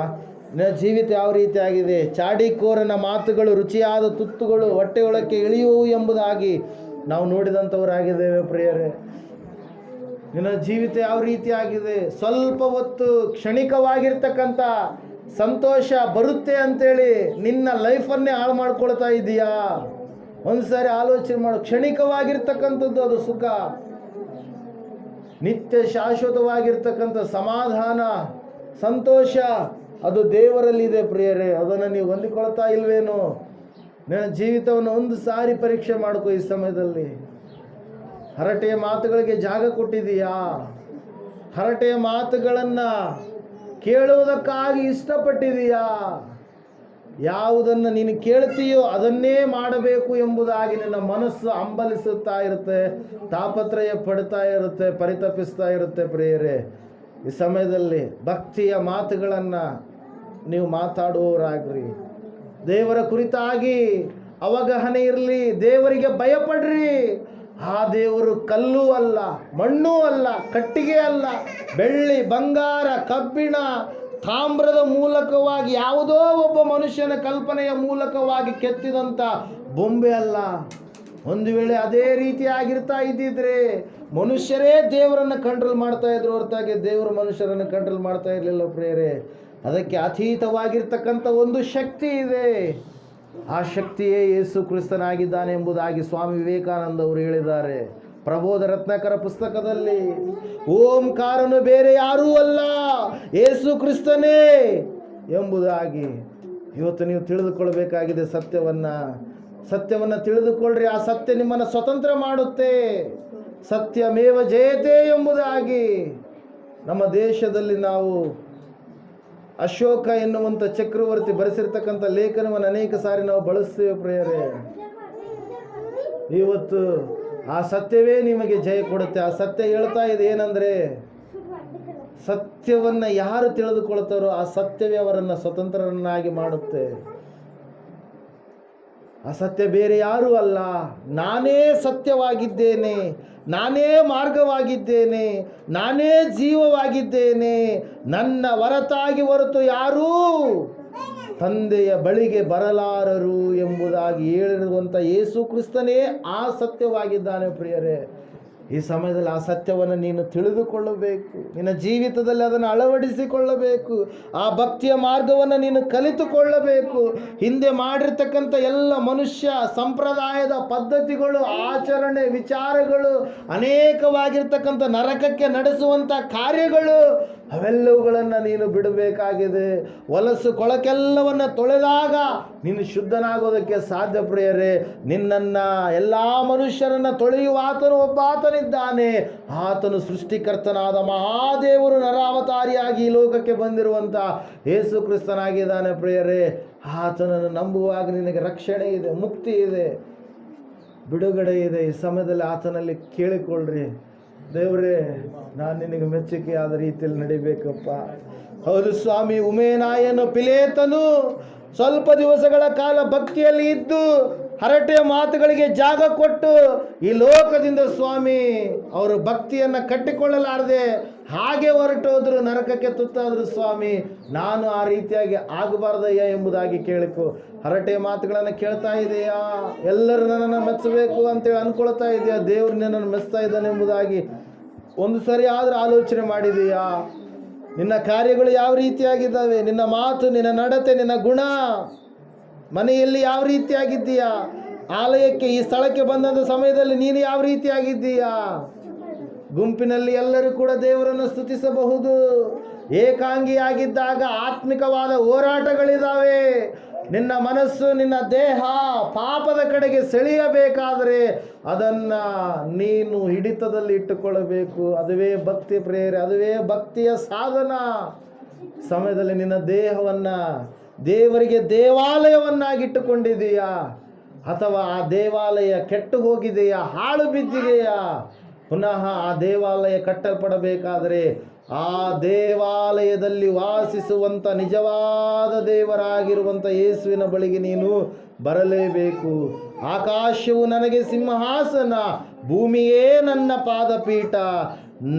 ನಿನ್ನ ಜೀವಿತ ಯಾವ ರೀತಿಯಾಗಿದೆ? ಚಾಡಿಕೋರನ ಮಾತುಗಳು ರುಚಿಯಾದ ತುತ್ತುಗಳು ಹೊಟ್ಟೆಯೊಳಕ್ಕೆ ಇಳಿಯುವು ಎಂಬುದಾಗಿ ನಾವು ನೋಡಿದಂಥವರಾಗಿದ್ದೇವೆ ಪ್ರಿಯರೇ. ನಿನ್ನ ಜೀವಿತ ಯಾವ ರೀತಿಯಾಗಿದೆ? ಸ್ವಲ್ಪ ಹೊತ್ತು ಕ್ಷಣಿಕವಾಗಿರ್ತಕ್ಕಂಥ ಸಂತೋಷ ಬರುತ್ತೆ ಅಂತೇಳಿ ನಿನ್ನ ಲೈಫನ್ನೇ ಹಾಳು ಮಾಡ್ಕೊಳ್ತಾ ಇದೀಯಾ? ಒಂದು ಸಾರಿ ಆಲೋಚನೆ ಮಾಡು. ಕ್ಷಣಿಕವಾಗಿರ್ತಕ್ಕಂಥದ್ದು ಅದು ಸುಖ. ನಿತ್ಯ ಶಾಶ್ವತವಾಗಿರ್ತಕ್ಕಂಥ ಸಮಾಧಾನ, ಸಂತೋಷ ಅದು ದೇವರಲ್ಲಿದೆ ಪ್ರಿಯರೇ. ಅದನ್ನು ನೀವು ಹೊಂದಿಕೊಳ್ತಾ ಇಲ್ವೇನು? ನನ್ನ ಜೀವಿತವನ್ನು ಒಂದು ಸಾರಿ ಪರೀಕ್ಷೆ ಮಾಡ್ಕೋ. ಈ ಸಮಯದಲ್ಲಿ ಹರಟೆಯ ಮಾತುಗಳಿಗೆ ಜಾಗ ಕೊಟ್ಟಿದೀಯಾ? ಹರಟೆಯ ಮಾತುಗಳನ್ನು ಕೇಳುವುದಕ್ಕಾಗಿ ಇಷ್ಟಪಟ್ಟಿದೀಯಾ? ಯಾವುದನ್ನು ನೀನು ಕೇಳ್ತೀಯೋ ಅದನ್ನೇ ಮಾಡಬೇಕು ಎಂಬುದಾಗಿ ನಿನ್ನ ಮನಸ್ಸು ಹಂಬಲಿಸುತ್ತಾ ಇರುತ್ತೆ, ತಾಪತ್ರಯ ಪಡ್ತಾ ಇರುತ್ತೆ, ಪರಿತಪಿಸ್ತಾ ಇರುತ್ತೆ ಪ್ರಿಯರೇ. ಈ ಸಮಯದಲ್ಲಿ ಭಕ್ತಿಯ ಮಾತುಗಳನ್ನು ನೀವು ಮಾತಾಡುವವರಾಗ್ರಿ. ದೇವರ ಕುರಿತಾಗಿ ಅವಗಾಹನೆ ಇರಲಿ. ದೇವರಿಗೆ ಭಯಪಡ್ರಿ. ಆ ದೇವರು ಕಲ್ಲು ಅಲ್ಲ, ಮಣ್ಣು ಅಲ್ಲ, ಕಟ್ಟಿಗೆ ಅಲ್ಲ, ಬೆಳ್ಳಿ, ಬಂಗಾರ, ಕಬ್ಬಿಣ, ತಾಮ್ರದ ಮೂಲಕವಾಗಿ ಯಾವುದೋ ಒಬ್ಬ ಮನುಷ್ಯನ ಕಲ್ಪನೆಯ ಮೂಲಕವಾಗಿ ಕೆತ್ತಿದಂಥ ಬೊಂಬೆ ಅಲ್ಲ. ಒಂದು ವೇಳೆ ಅದೇ ರೀತಿ ಆಗಿರ್ತಾ ಇದ್ದಿದ್ರೆ ಮನುಷ್ಯರೇ ದೇವರನ್ನು ಕಂಟ್ರೋಲ್ ಮಾಡ್ತಾ ಇದ್ರು ಹೊರತಾಗಿ ದೇವರು ಮನುಷ್ಯರನ್ನು ಕಂಟ್ರೋಲ್ ಮಾಡ್ತಾ ಇರಲಿಲ್ಲ ಪ್ರಿಯರೇ. ಅದಕ್ಕೆ ಅತೀತವಾಗಿರ್ತಕ್ಕಂಥ ಒಂದು ಶಕ್ತಿ ಇದೆ. ಆ ಶಕ್ತಿಯೇ ಯೇಸು ಕ್ರಿಸ್ತನಾಗಿದ್ದಾನೆ ಎಂಬುದಾಗಿ ಸ್ವಾಮಿ ವಿವೇಕಾನಂದ ಅವರು ಹೇಳಿದ್ದಾರೆ ಪ್ರಬೋಧ ರತ್ನಾಕರ ಪುಸ್ತಕದಲ್ಲಿ. ಓಂಕಾರನು ಬೇರೆ ಯಾರೂ ಅಲ್ಲ, ಯೇಸು ಕ್ರಿಸ್ತನೇ ಎಂಬುದಾಗಿ ಇವತ್ತು ನೀವು ತಿಳಿದುಕೊಳ್ಬೇಕಾಗಿದೆ. ಸತ್ಯವನ್ನು ತಿಳಿದುಕೊಳ್ಳ್ರಿ. ಆ ಸತ್ಯ ನಿಮ್ಮನ್ನು ಸ್ವತಂತ್ರ ಮಾಡುತ್ತೆ. ಸತ್ಯಮೇವ ಜಯತೆ ಎಂಬುದಾಗಿ ನಮ್ಮ ದೇಶದಲ್ಲಿ ನಾವು ಅಶೋಕ ಎನ್ನುವಂಥ ಚಕ್ರವರ್ತಿ ಬರೆಸಿರ್ತಕ್ಕಂಥ ಲೇಖನವನ್ನು ಅನೇಕ ಸಾರಿ ನಾವು ಬಳಸ್ತೇವೆ ಪ್ರಿಯರೇ. ಇವತ್ತು ಆ ಸತ್ಯವೇ ನಿಮಗೆ ಜಯ ಕೊಡುತ್ತೆ. ಆ ಸತ್ಯ ಹೇಳ್ತಾ ಇದೆ ಏನಂದರೆ, ಸತ್ಯವನ್ನು ಯಾರು ತಿಳಿದುಕೊಳ್ತಾರೋ ಆ ಸತ್ಯವೇ ಅವರನ್ನು ಸ್ವತಂತ್ರರನ್ನಾಗಿ ಮಾಡುತ್ತೆ. ಆ ಸತ್ಯ ಬೇರೆ ಯಾರೂ ಅಲ್ಲ. ನಾನೇ ಸತ್ಯವಾಗಿದ್ದೇನೆ, ನಾನೇ ಮಾರ್ಗವಾಗಿದ್ದೇನೆ, ನಾನೇ ಜೀವವಾಗಿದ್ದೇನೆ, ನನ್ನ ಹೊರತು ಯಾರೂ ತಂದೆಯ ಬಳಿಗೆ ಬರಲಾರರು ಎಂಬುದಾಗಿ ಹೇಳಿರುವಂಥ ಯೇಸು ಕ್ರಿಸ್ತನೇ ಆ ಸತ್ಯವಾಗಿದ್ದಾನೆ ಪ್ರಿಯರೇ. ಈ ಸಮಯದಲ್ಲಿ ಆ ಸತ್ಯವನ್ನು ನೀನು ತಿಳಿದುಕೊಳ್ಳಬೇಕು, ನಿನ್ನ ಜೀವಿತದಲ್ಲಿ ಅದನ್ನು ಅಳವಡಿಸಿಕೊಳ್ಳಬೇಕು. ಆ ಭಕ್ತಿಯ ಮಾರ್ಗವನ್ನು ನೀನು ಕಲಿತುಕೊಳ್ಳಬೇಕು. ಹಿಂದೆ ಮಾಡಿರ್ತಕ್ಕಂಥ ಎಲ್ಲ ಮನುಷ್ಯ ಸಂಪ್ರದಾಯದ ಪದ್ಧತಿಗಳು, ಆಚರಣೆ, ವಿಚಾರಗಳು, ಅನೇಕವಾಗಿರ್ತಕ್ಕಂಥ ನರಕಕ್ಕೆ ನಡೆಸುವಂಥ ಕಾರ್ಯಗಳು, ಅವೆಲ್ಲವುಗಳನ್ನು ನೀನು ಬಿಡಬೇಕಾಗಿದೆ. ಹೊಲಸು ಕೊಳಕೆಲ್ಲವನ್ನು ತೊಳೆದಾಗ ನೀನು ಶುದ್ಧನಾಗೋದಕ್ಕೆ ಸಾಧ್ಯ ಪ್ರಿಯರೇ. ನಿನ್ನನ್ನು ಎಲ್ಲ ಮನುಷ್ಯರನ್ನು ತೊಳೆಯುವ ಆತನು ಒಬ್ಬ ಆತನಿದ್ದಾನೆ. ಆತನು ಸೃಷ್ಟಿಕರ್ತನಾದ ಮಹಾದೇವರು ನರಾವತಾರಿಯಾಗಿ ಈ ಲೋಕಕ್ಕೆ ಬಂದಿರುವಂಥ ಯೇಸು ಕ್ರಿಸ್ತನಾಗಿದ್ದಾನೆ ಪ್ರಿಯರೇ. ಆತನನ್ನು ನಂಬುವಾಗ ನಿನಗೆ ರಕ್ಷಣೆ ಇದೆ, ಮುಕ್ತಿ ಇದೆ, ಬಿಡುಗಡೆ ಇದೆ. ಈ ಸಮಯದಲ್ಲಿ ಆತನಲ್ಲಿ ಕೇಳಿಕೊಳ್ಳ್ರಿ, ದೇವರೇ ನಾನು ನಿನಗೆ ಮೆಚ್ಚುಗೆಯಾದ ರೀತಿಯಲ್ಲಿ ನಡಿಬೇಕಪ್ಪ. ಹೌದು ಸ್ವಾಮಿ, ಉಮೇನಾಯನು ಪಿಲೇತನು ಸ್ವಲ್ಪ ದಿವಸಗಳ ಕಾಲ ಭಕ್ತಿಯಲ್ಲಿ ಇದ್ದು ಹರಟೆಯ ಮಾತುಗಳಿಗೆ ಜಾಗ ಕೊಟ್ಟು ಈ ಲೋಕದಿಂದ ಸ್ವಾಮಿ ಅವರು ಭಕ್ತಿಯನ್ನು ಕಟ್ಟಿಕೊಳ್ಳಲಾರದೆ ಹಾಗೆ ಹೊರಟೋದ್ರು, ನರಕಕ್ಕೆ ತುತ್ತಾದ್ರು. ಸ್ವಾಮಿ, ನಾನು ಆ ರೀತಿಯಾಗಿ ಆಗಬಾರ್ದಯ್ಯ ಎಂಬುದಾಗಿ ಕೇಳಿಕೊ. ಹರಟೆಯ ಮಾತುಗಳನ್ನು ಕೇಳ್ತಾ ಇದೆಯಾ? ಎಲ್ಲರೂ ನನ್ನನ್ನು ಮೆಚ್ಚಬೇಕು ಅಂತೇಳಿ ಅಂದ್ಕೊಳ್ತಾ ಇದೆಯಾ? ದೇವ್ರು ನನ್ನನ್ನು ಮೆಚ್ತಾ ಇದ್ದಾನೆ ಎಂಬುದಾಗಿ ಒಂದು ಸರಿ ಆದರೂ ಆಲೋಚನೆ ಮಾಡಿದೆಯಾ? ನಿನ್ನ ಕಾರ್ಯಗಳು ಯಾವ ರೀತಿಯಾಗಿದ್ದಾವೆ? ನಿನ್ನ ಮಾತು, ನಿನ್ನ ನಡತೆ, ನಿನ್ನ ಗುಣ ಮನೆಯಲ್ಲಿ ಯಾವ ರೀತಿಯಾಗಿದ್ದೀಯಾ? ಆಲಯಕ್ಕೆ ಈ ಸ್ಥಳಕ್ಕೆ ಬಂದಂಥ ಸಮಯದಲ್ಲಿ ನೀನು ಯಾವ ರೀತಿಯಾಗಿದ್ದೀಯಾ? ಗುಂಪಿನಲ್ಲಿ ಎಲ್ಲರೂ ಕೂಡ ದೇವರನ್ನು ಸ್ತುತಿಸಬಹುದು. ಏಕಾಂಗಿಯಾಗಿದ್ದಾಗ ಆತ್ಮಿಕವಾದ ಹೋರಾಟಗಳಿದ್ದಾವೆ. ನಿನ್ನ ಮನಸ್ಸು, ನಿನ್ನ ದೇಹ ಪಾಪದ ಕಡೆಗೆ ಸೆಳೆಯಬೇಕಾದರೆ ಅದನ್ನು ನೀನು ಹಿಡಿತದಲ್ಲಿ ಇಟ್ಟುಕೊಳ್ಳಬೇಕು. ಅದುವೇ ಭಕ್ತಿ ಪ್ರೇರೆ, ಅದುವೇ ಭಕ್ತಿಯ ಸಾಧನ. ಸಮಯದಲ್ಲಿ ನಿನ್ನ ದೇಹವನ್ನು ದೇವರಿಗೆ ದೇವಾಲಯವನ್ನಾಗಿಟ್ಟುಕೊಂಡಿದೆಯಾ? ಅಥವಾ ಆ ದೇವಾಲಯ ಕೆಟ್ಟು ಹೋಗಿದೆಯಾ, ಹಾಳು ಬಿದ್ದಿದೆಯಾ? ಪುನಃ ಆ ದೇವಾಲಯ ಕಟ್ಟಲ್ಪಡಬೇಕಾದರೆ ಆ ದೇವಾಲಯದಲ್ಲಿ ವಾಸಿಸುವಂಥ ನಿಜವಾದ ದೇವರಾಗಿರುವಂಥ ಯೇಸುವಿನ ಬಳಿಗೆ ನೀನು ಬರಲೇಬೇಕು. ಆಕಾಶವು ನನಗೆ ಸಿಂಹಾಸನ, ಭೂಮಿಯೇ ನನ್ನ ಪಾದಪೀಠ.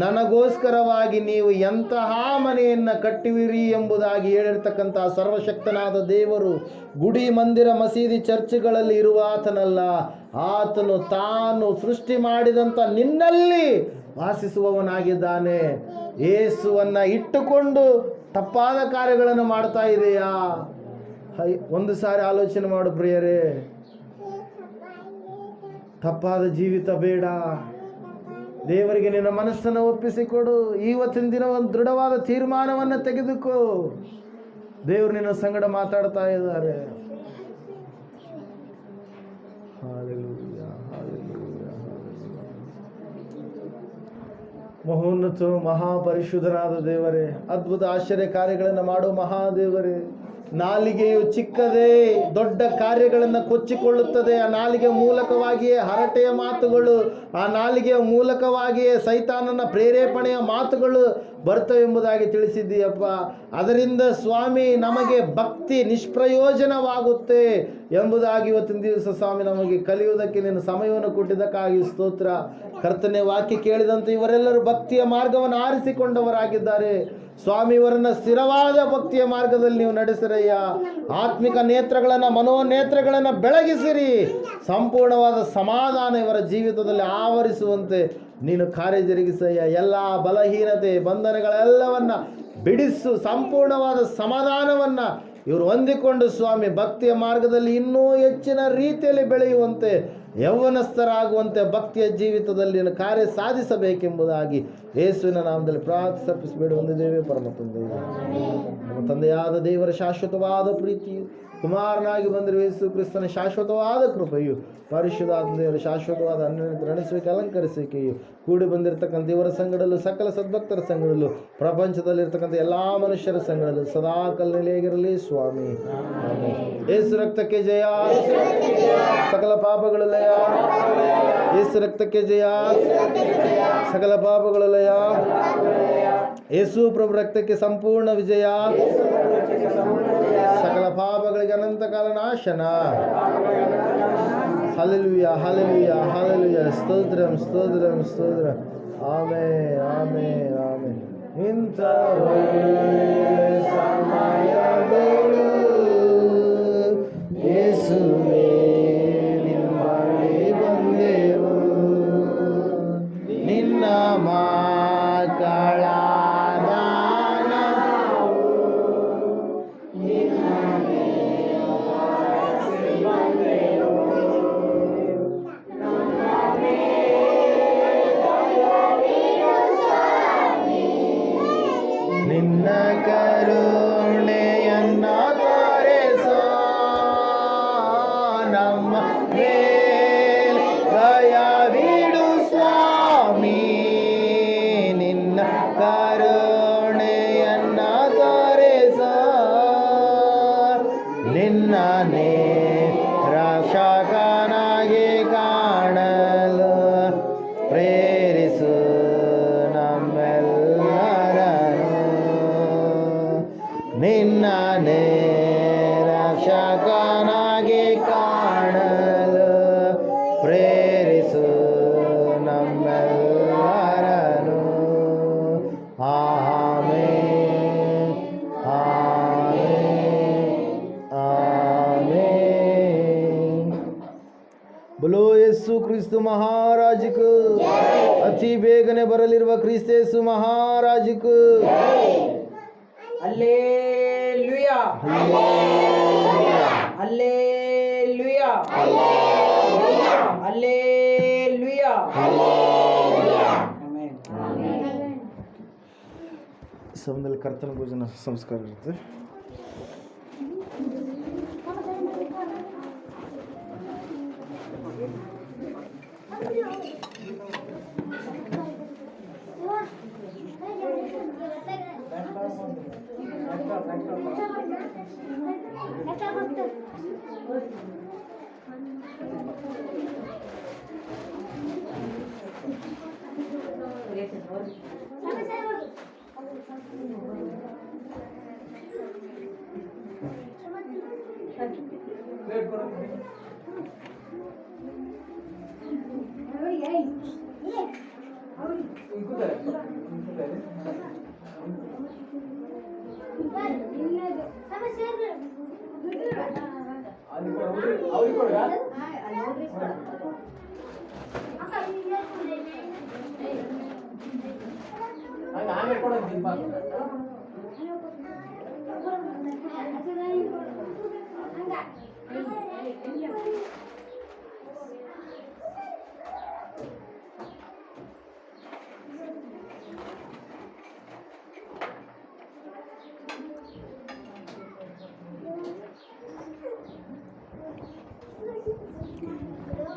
ನನಗೋಸ್ಕರವಾಗಿ ನೀವು ಎಂತಹ ಮನೆಯನ್ನು ಕಟ್ಟುವಿರಿ ಎಂಬುದಾಗಿ ಹೇಳಿರ್ತಕ್ಕಂಥ ಸರ್ವಶಕ್ತನಾದ ದೇವರು ಗುಡಿ, ಮಂದಿರ, ಮಸೀದಿ, ಚರ್ಚ್ಗಳಲ್ಲಿ ಇರುವ ಆತನಲ್ಲ. ಆತನು ತಾನು ಸೃಷ್ಟಿ ಮಾಡಿದಂಥ ನಿನ್ನಲ್ಲಿ ವಾಸಿಸುವವನಾಗಿದ್ದಾನೆ. ಯೇಸುವನ್ನು ಇಟ್ಟುಕೊಂಡು ತಪ್ಪಾದ ಕಾರ್ಯಗಳನ್ನು ಮಾಡ್ತಾ ಇದೆಯಾ? ಒಂದು ಸಾರಿ ಆಲೋಚನೆ ಮಾಡು ಪ್ರಿಯರೇ. ತಪ್ಪಾದ ಜೀವಿತ ಬೇಡ. ದೇವರಿಗೆ ನಿನ್ನ ಮನಸ್ಸನ್ನು ಒಪ್ಪಿಸಿಕೊಡು. ಇವತ್ತಿನ ದಿನ ಒಂದು ದೃಢವಾದ ತೀರ್ಮಾನವನ್ನು ತೆಗೆದುಕೋ. ದೇವರು ನಿನ್ನ ಸಂಗಡ ಮಾತಾಡ್ತಾ ಇದ್ದಾರೆ. ಮಹೋನ್ನತ ಮಹಾಪರಿಶುದ್ಧನಾದ ದೇವರೇ, ಅದ್ಭುತ ಆಶ್ಚರ್ಯ ಕಾರ್ಯಗಳನ್ನು ಮಾಡೋ ಮಹಾದೇವರೇ, ನಾಲಿಗೆಯು ಚಿಕ್ಕದೇ ದೊಡ್ಡ ಕಾರ್ಯಗಳನ್ನು ಕೊಚ್ಚಿಕೊಳ್ಳುತ್ತದೆ. ಆ ನಾಲಿಗೆ ಮೂಲಕವಾಗಿಯೇ ಹರಟೆಯ ಮಾತುಗಳು, ಆ ನಾಲಿಗೆಯ ಮೂಲಕವಾಗಿಯೇ ಸೈತಾನನ ಪ್ರೇರೇಪಣೆಯ ಮಾತುಗಳು ಬರ್ತವೆಂಬುದಾಗಿ ತಿಳಿಸಿದ್ದೀಯಪ್ಪ. ಅದರಿಂದ ಸ್ವಾಮಿ ನಮಗೆ ಭಕ್ತಿ ನಿಷ್ಪ್ರಯೋಜನವಾಗುತ್ತೆ ಎಂಬುದಾಗಿ ಇವತ್ತಿನ ದಿವಸ ಸ್ವಾಮಿ ನಮಗೆ ಕಲಿಯುವುದಕ್ಕೆ ನೀನು ಸಮಯವನ್ನು ಕೊಟ್ಟಿದ್ದಕ್ಕಾಗಿ ಸ್ತೋತ್ರ. ಕರ್ತನೆ, ವಾಕ್ಯ ಕೇಳಿದಂತೆ ಇವರೆಲ್ಲರೂ ಭಕ್ತಿಯ ಮಾರ್ಗವನ್ನು ಆರಿಸಿಕೊಂಡವರಾಗಿದ್ದಾರೆ. ಸ್ವಾಮಿ, ಇವರನ್ನು ಸ್ಥಿರವಾದ ಭಕ್ತಿಯ ಮಾರ್ಗದಲ್ಲಿ ನೀವು ನಡೆಸಿರಯ್ಯ. ಆತ್ಮಿಕ ನೇತ್ರಗಳನ್ನು, ಮನೋನೇತ್ರಗಳನ್ನು ಬೆಳಗಿಸಿರಿ. ಸಂಪೂರ್ಣವಾದ ಸಮಾಧಾನ ಇವರ ಜೀವಿತದಲ್ಲಿ ಆವರಿಸುವಂತೆ ನೀನು ಕಾರ್ಯ ಜರುಗಿಸಯ್ಯ. ಎಲ್ಲ ಬಲಹೀನತೆ ಬಂಧನಗಳೆಲ್ಲವನ್ನು ಬಿಡಿಸು. ಸಂಪೂರ್ಣವಾದ ಸಮಾಧಾನವನ್ನು ಇವರು ಹೊಂದಿಕೊಂಡು ಸ್ವಾಮಿ ಭಕ್ತಿಯ ಮಾರ್ಗದಲ್ಲಿ ಇನ್ನೂ ಹೆಚ್ಚಿನ ರೀತಿಯಲ್ಲಿ ಬೆಳೆಯುವಂತೆ, ಯೌವನಸ್ಥರಾಗುವಂತೆ ಭಕ್ತಿಯ ಜೀವಿತದಲ್ಲಿ ಕಾರ್ಯ ಸಾಧಿಸಬೇಕೆಂಬುದಾಗಿ ಯೇಸುವಿನ ನಾಮದಲ್ಲಿ ಪ್ರಾರ್ಥಿಸಬೇಡಿ ಹೊಂದಿದ್ದೇವೆ. ಪರಮ ತಂದೆ, ನಮ್ಮ ತಂದೆಯಾದ ದೇವರ ಶಾಶ್ವತವಾದ ಪ್ರೀತಿಯು, ಕುಮಾರನಾಗಿ ಬಂದಿರುವ ಯೇಸು ಕ್ರಿಸ್ತನ ಶಾಶ್ವತವಾದ ಕೃಪೆಯು, ಪರಿಶುದ್ಧಾತ್ಮ ದೇವರ ಶಾಶ್ವತವಾದ ಅನ್ಯೋನ್ಯತೆ ನಡೆಸುವಿಕೆ, ಅಲಂಕರಿಸುವಿಕೆಯು ಕೂಡಿ ಬಂದಿರತಕ್ಕಂಥ ಇವರ ಸಂಗಡಲು, ಸಕಲ ಸದ್ಭಕ್ತರ ಸಂಗಡಲು, ಪ್ರಪಂಚದಲ್ಲಿರ್ತಕ್ಕಂಥ ಎಲ್ಲ ಮನುಷ್ಯರ ಸಂಗಡಲು ಸದಾ ಕಲ್ನೆಲೆಯಾಗಿರಲಿ ಸ್ವಾಮಿ. ಯೇಸು ರಕ್ತಕ್ಕೆ ಜಯ, ಸಕಲ ಪಾಪಗಳು ಲಯ. ಯೇಸು ರಕ್ತಕ್ಕೆ ಜಯ, ಸಕಲ ಪಾಪಗಳು ಲಯ. ಯೇಸು ಪ್ರಭು ರಕ್ತಕ್ಕೆ ಸಂಪೂರ್ಣ ವಿಜಯ, ಸಕಲ ಪಾಪಗಳಿಗೆ ಅನಂತ ಕಾಲ ನಾಶನ. Hallelujah, hallelujah, hallelujah. ಸ್ತೋತ್ರಂ, ಸ್ತೋತ್ರಂ, ಸ್ತೋತ್ರ. Amen, amen, amen. ಇಂಥ ಸಮಯಗಳು ಯೇಸುವೇ ನಿಮ್ಮ ಬಳಿ ಬಂದೆವು, ನಿನ್ನ ಮಕ್ಕಳಾದ ನಾವು ನಿನ್ನ ಬಂದೆವು. ನಿನ್ನ ಕರುಣೆಯನ್ನ ತೋರಿಸೋ, ನಮ್ಮ ಮೇಲೆ ದಯವಿಡು ಸ್ವಾಮಿ. ನಿನ್ನ ಕರುಣೆಯನ್ನ ತೋರಿಸೋ, ನಿನ್ನ ರಕ್ಷಕನಾಗಿ ಕಾಣಲು ಪ್ರೇರಿಸು ನಮ್ಮೆಲ್ಲರನ್ನು. ನಿನ್ನ ರಕ್ಷಕನಾಗಿ ಕಾಣಲು ಪ್ರೇರಿಸು ನಮ್ಮೆಲ್ಲರನ್ನು. Amen, amen, amen. बोलो यीशु क्रिस्त महाराज को, अति ಬೇಗನೆ ಬರಲಿರುವ ಕ್ರಿಸ್ತ ಯೇಸು ಮಹಾರಾಜ को. Hallelujah, hallelujah. ಹಲ್ಲೆಲೂಯಾ. ಆಮೆನ್. ಸಮಯದಲ್ಲಿ ಕರ್ತನ ಭೋಜನ ಸಂಸ್ಕಾರ ಇರುತ್ತೆ.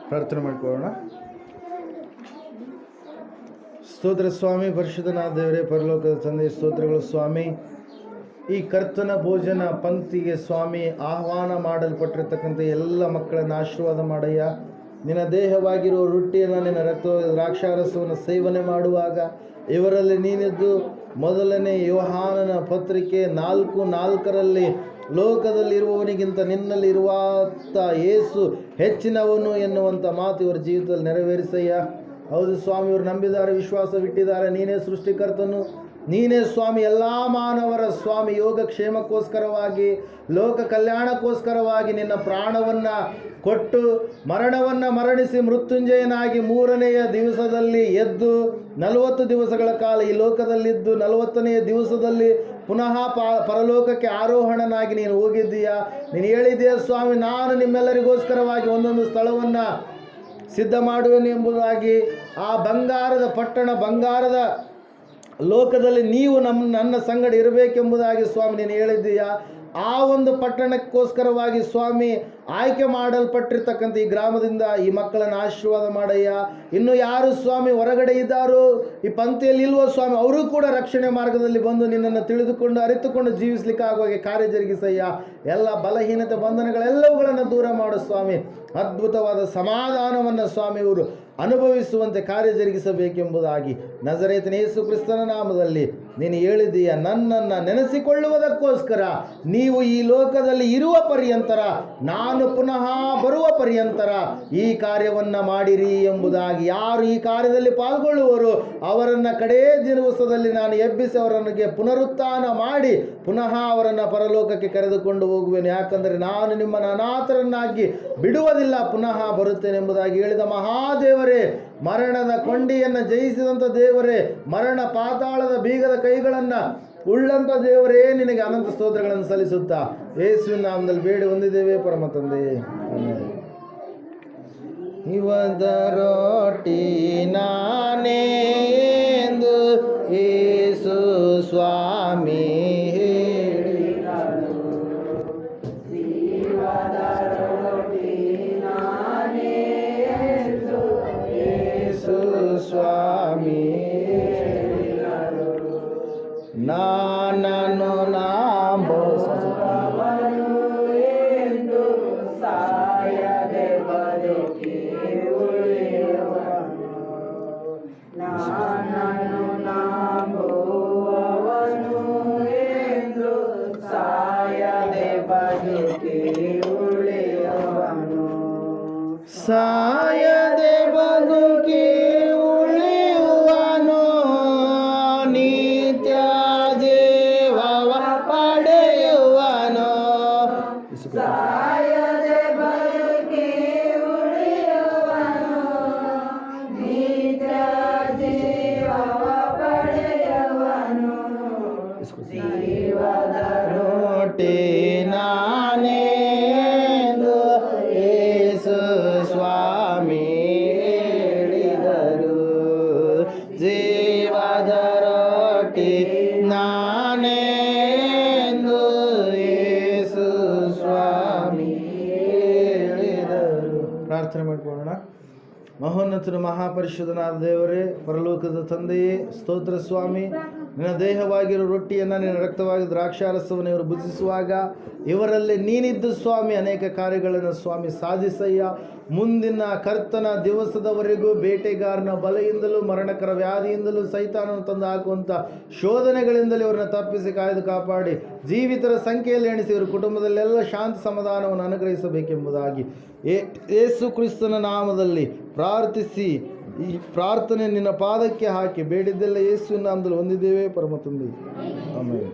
ಪ್ರಾರ್ಥನೆ ಮಾಡಿಕೊಳ್ಳೋಣ. ಸ್ತೋತ್ರ ಸ್ವಾಮಿ, ಪರಿಶುದ್ಧನಾದ ದೇವರೇ, ಪರಲೋಕದ ತಂದೆ, ಸ್ತೋತ್ರಗಳು ಸ್ವಾಮಿ. ಈ ಕರ್ತನ ಭೋಜನ ಪಂಕ್ತಿಗೆ ಸ್ವಾಮಿ ಆಹ್ವಾನ ಮಾಡಲ್ಪಟ್ಟಿರ್ತಕ್ಕಂಥ ಎಲ್ಲ ಮಕ್ಕಳನ್ನು ಆಶೀರ್ವಾದ ಮಾಡಯ್ಯ. ನಿನ್ನ ದೇಹವಾಗಿರುವ ರೊಟ್ಟಿಯನ್ನು, ನಿನ್ನ ರಕ್ತ ದ್ರಾಕ್ಷಾರಸವನ್ನು ಸೇವನೆ ಮಾಡುವಾಗ ಇವರಲ್ಲಿ ನೀನಿದ್ದು ಮೊದಲನೇ ಯೋಹಾನನ ಪತ್ರಿಕೆ 4:4 ಲೋಕದಲ್ಲಿರುವವನಿಗಿಂತ ನಿನ್ನಲ್ಲಿರುವಾತ ಯೇಸು ಹೆಚ್ಚಿನವನು ಎನ್ನುವಂಥ ಮಾತು ಇವರ ಜೀವಿತದಲ್ಲಿ ನೆರವೇರಿಸಯ್ಯ. ಹೌದು ಸ್ವಾಮಿ, ಇವರು ನಂಬಿದ್ದಾರೆ, ವಿಶ್ವಾಸವಿಟ್ಟಿದ್ದಾರೆ. ನೀನೇ ಸೃಷ್ಟಿಕರ್ತನು, ನೀನೇ ಸ್ವಾಮಿ ಎಲ್ಲ ಮಾನವರ ಸ್ವಾಮಿ ಯೋಗಕ್ಷೇಮಕ್ಕೋಸ್ಕರವಾಗಿ, ಲೋಕ ಕಲ್ಯಾಣಕ್ಕೋಸ್ಕರವಾಗಿ ನಿನ್ನ ಪ್ರಾಣವನ್ನು ಕೊಟ್ಟು ಮರಣವನ್ನು ಮರಣಿಸಿ ಮೃತ್ಯುಂಜಯನಾಗಿ 3ನೆಯ ದಿವಸದಲ್ಲಿ ಎದ್ದು 40 ದಿವಸಗಳ ಕಾಲ ಈ ಲೋಕದಲ್ಲಿದ್ದು 40ನೆಯ ದಿವಸದಲ್ಲಿ ಪುನಃ ಪರಲೋಕಕ್ಕೆ ಆರೋಹಣನಾಗಿ ನೀನು ಹೋಗಿದ್ದೀಯಾ. ನೀನು ಹೇಳಿದ್ದೀಯ ಸ್ವಾಮಿ, ನಾನು ನಿಮ್ಮೆಲ್ಲರಿಗೋಸ್ಕರವಾಗಿ ಒಂದೊಂದು ಸ್ಥಳವನ್ನು ಸಿದ್ಧ ಮಾಡುವೆನು ಎಂಬುದಾಗಿ. ಆ ಬಂಗಾರದ ಪಟ್ಟಣ, ಬಂಗಾರದ ಲೋಕದಲ್ಲಿ ನೀವು ನನ್ನ ಸಂಗಡ ಇರಬೇಕೆಂಬುದಾಗಿ ಸ್ವಾಮಿ ನೀನು ಹೇಳಿದ್ದೀಯಾ. ಆ ಒಂದು ಪಟ್ಟಣಕ್ಕೋಸ್ಕರವಾಗಿ ಸ್ವಾಮಿ ಆಯ್ಕೆ ಮಾಡಲ್ಪಟ್ಟಿರ್ತಕ್ಕಂಥ ಈ ಗ್ರಾಮದಿಂದ ಈ ಮಕ್ಕಳನ್ನು ಆಶೀರ್ವಾದ ಮಾಡಯ್ಯ. ಇನ್ನು ಯಾರು ಸ್ವಾಮಿ ಹೊರಗಡೆ ಇದ್ದಾರೋ, ಈ ಪಂಕ್ತಿಯಲ್ಲಿ ಇಲ್ವೋ ಸ್ವಾಮಿ, ಅವರು ಕೂಡ ರಕ್ಷಣೆ ಮಾರ್ಗದಲ್ಲಿ ಬಂದು ನಿನ್ನನ್ನು ತಿಳಿದುಕೊಂಡು ಅರಿತುಕೊಂಡು ಜೀವಿಸಲಿಕ್ಕೆ ಆಗುವಾಗೆ ಕಾರ್ಯ ಜರುಗಿಸಯ್ಯ. ಎಲ್ಲ ಬಲಹೀನತೆ ಬಂಧನಗಳೆಲ್ಲವುಗಳನ್ನು ದೂರ ಮಾಡು ಸ್ವಾಮಿ. ಅದ್ಭುತವಾದ ಸಮಾಧಾನವನ್ನು ಸ್ವಾಮಿ ಇವರು ಅನುಭವಿಸುವಂತೆ ಕಾರ್ಯ ಜರುಗಿಸಬೇಕೆಂಬುದಾಗಿ ನಜರೇತಿನ ಯೇಸು ಕ್ರಿಸ್ತನ ನಾಮದಲ್ಲಿ ನೀನು ಹೇಳಿದ್ದೀಯ. ನನ್ನನ್ನು ನೆನೆಸಿಕೊಳ್ಳುವುದಕ್ಕೋಸ್ಕರ ನೀವು ಈ ಲೋಕದಲ್ಲಿ ಇರುವ ಪರ್ಯಂತರ, ನಾನು ಪುನಃ ಬರುವ ಪರ್ಯಂತರ ಈ ಕಾರ್ಯವನ್ನು ಮಾಡಿರಿ ಎಂಬುದಾಗಿ. ಯಾರು ಈ ಕಾರ್ಯದಲ್ಲಿ ಪಾಲ್ಗೊಳ್ಳುವರೋ ಅವರನ್ನು ಕಡೇ ದಿವಸದಲ್ಲಿ ನಾನು ಎಬ್ಬಿಸಿ ಅವರನ್ನಿಗೆ ಪುನರುತ್ಥಾನ ಮಾಡಿ ಪುನಃ ಅವರನ್ನು ಪರಲೋಕಕ್ಕೆ ಕರೆದುಕೊಂಡು ಹೋಗುವೆನು. ಯಾಕಂದರೆ ನಾನು ನಿಮ್ಮನ್ನು ಅನಾಥರನ್ನಾಗಿ ಬಿಡುವುದಿಲ್ಲ, ಪುನಃ ಬರುತ್ತೇನೆ ಎಂಬುದಾಗಿ ಹೇಳಿದ ಮಹಾದೇವರೇ, ಮರಣದ ಕೊಂಡಿಯನ್ನು ಜಯಿಸಿದಂಥ ದೇವರೇ, ಮರಣ ಪಾತಾಳದ ಬೀಗದ ಕೈಗಳನ್ನು ಉಳ್ಳಂಥ ದೇವರೇ, ನಿನಗೆ ಅನಂತ ಸ್ತೋತ್ರಗಳನ್ನು ಸಲ್ಲಿಸುತ್ತಾ ಯೇಸುವಿನ ನಾಮದಲ್ಲಿ ಬೇಡಿ ಹೊಂದಿದ್ದೇವೆ ಪರಮ ತಂದೆ. ಇವದ ರೋಟಿ ನಾನೇ ಎಂದು ಯೇಸು ಸ್ವಾಮಿ ಹೇಳಿದನು. ಇವದ ರೋಟಿ ನಾನೇ ಎಂದು ಯೇಸು ಸ್ವಾಮಿ ಹೇಳಿದನು. ನಾನನ್ನು ನಂಬುವವನು ಎಂದು ಸಾಯದೆ ಬದುಕಿ ಉಳಿಯುವನು. ನಾನನ್ನು ನಂಬುವವನು ಎಂದು ಸಾಯದೆ ಬದುಕಿ ಉಳಿಯುವನು. ಸಾಯದೆ ಬದುಕಿ ಉಳಿಯುವನು. ನಿತ್ಯ ಜೀವವ ಪಡೆಯುವನು. ಸಾಯದೆ ಬದುಕಿ ಉಳಿಯುವನು. ನಿತ್ಯ ಜೀವವ ಪಡೆಯುವನು. ಜೀವದ ರೋಟಿ ನಾನೇ ಎಂದು ಯೇಸು ಪ್ರಾರ್ಥನೆ ಮಾಡಿಕೊಳ್ಳೋಣ. ಮಹೋನ್ನತನು ಮಹಾಪರಿಶುದ್ಧನಾದ ದೇವರೇ, ಪರಲೋಕದ ತಂದೆಯೇ, ಸ್ತೋತ್ರ ಸ್ವಾಮಿ. ನಿನ್ನ ದೇಹವಾಗಿರೋ ರೊಟ್ಟಿಯನ್ನು, ನಿನ್ನ ರಕ್ತವಾಗಿ ದ್ರಾಕ್ಷಾರಸವನ್ನು ಇವರು ಭುಜಿಸುವಾಗ ಇವರಲ್ಲಿ ನೀನಿದ್ದು ಸ್ವಾಮಿ ಅನೇಕ ಕಾರ್ಯಗಳನ್ನು ಸ್ವಾಮಿ ಸಾಧಿಸಯ್ಯ. ಮುಂದಿನ ಕರ್ತನ ದಿವಸದವರೆಗೂ ಬೇಟೆಗಾರನ ಬಲೆಯಿಂದಲೂ, ಮರಣಕರ ವ್ಯಾಧಿಯಿಂದಲೂ, ಸೈತಾನನು ತಂದು ಹಾಕುವಂಥ ಶೋಧನೆಗಳಿಂದಲೂ ಇವರನ್ನ ತಪ್ಪಿಸಿ ಕಾಯ್ದು ಕಾಪಾಡಿ ಜೀವಿತರ ಸಂಖ್ಯೆಯಲ್ಲಿ ಎಣಿಸಿ ಇವರು ಕುಟುಂಬದಲ್ಲೆಲ್ಲ ಶಾಂತಿ ಸಮಾಧಾನವನ್ನು ಅನುಗ್ರಹಿಸಬೇಕೆಂಬುದಾಗಿ ಯೇಸು ಕ್ರಿಸ್ತನ ನಾಮದಲ್ಲಿ ಪ್ರಾರ್ಥಿಸಿ ಈ ಪ್ರಾರ್ಥನೆ ನಿನ್ನ ಪಾದಕ್ಕೆ ಹಾಕಿ ಬೇಡಿದ್ದೆಲ್ಲ ಯೇಸುವಿನ ನಾಮದಲ್ಲಿ ಹೊಂದಿದ್ದೇವೆ ಪರಮ ತಂದೆ. ಆಮೆನ್.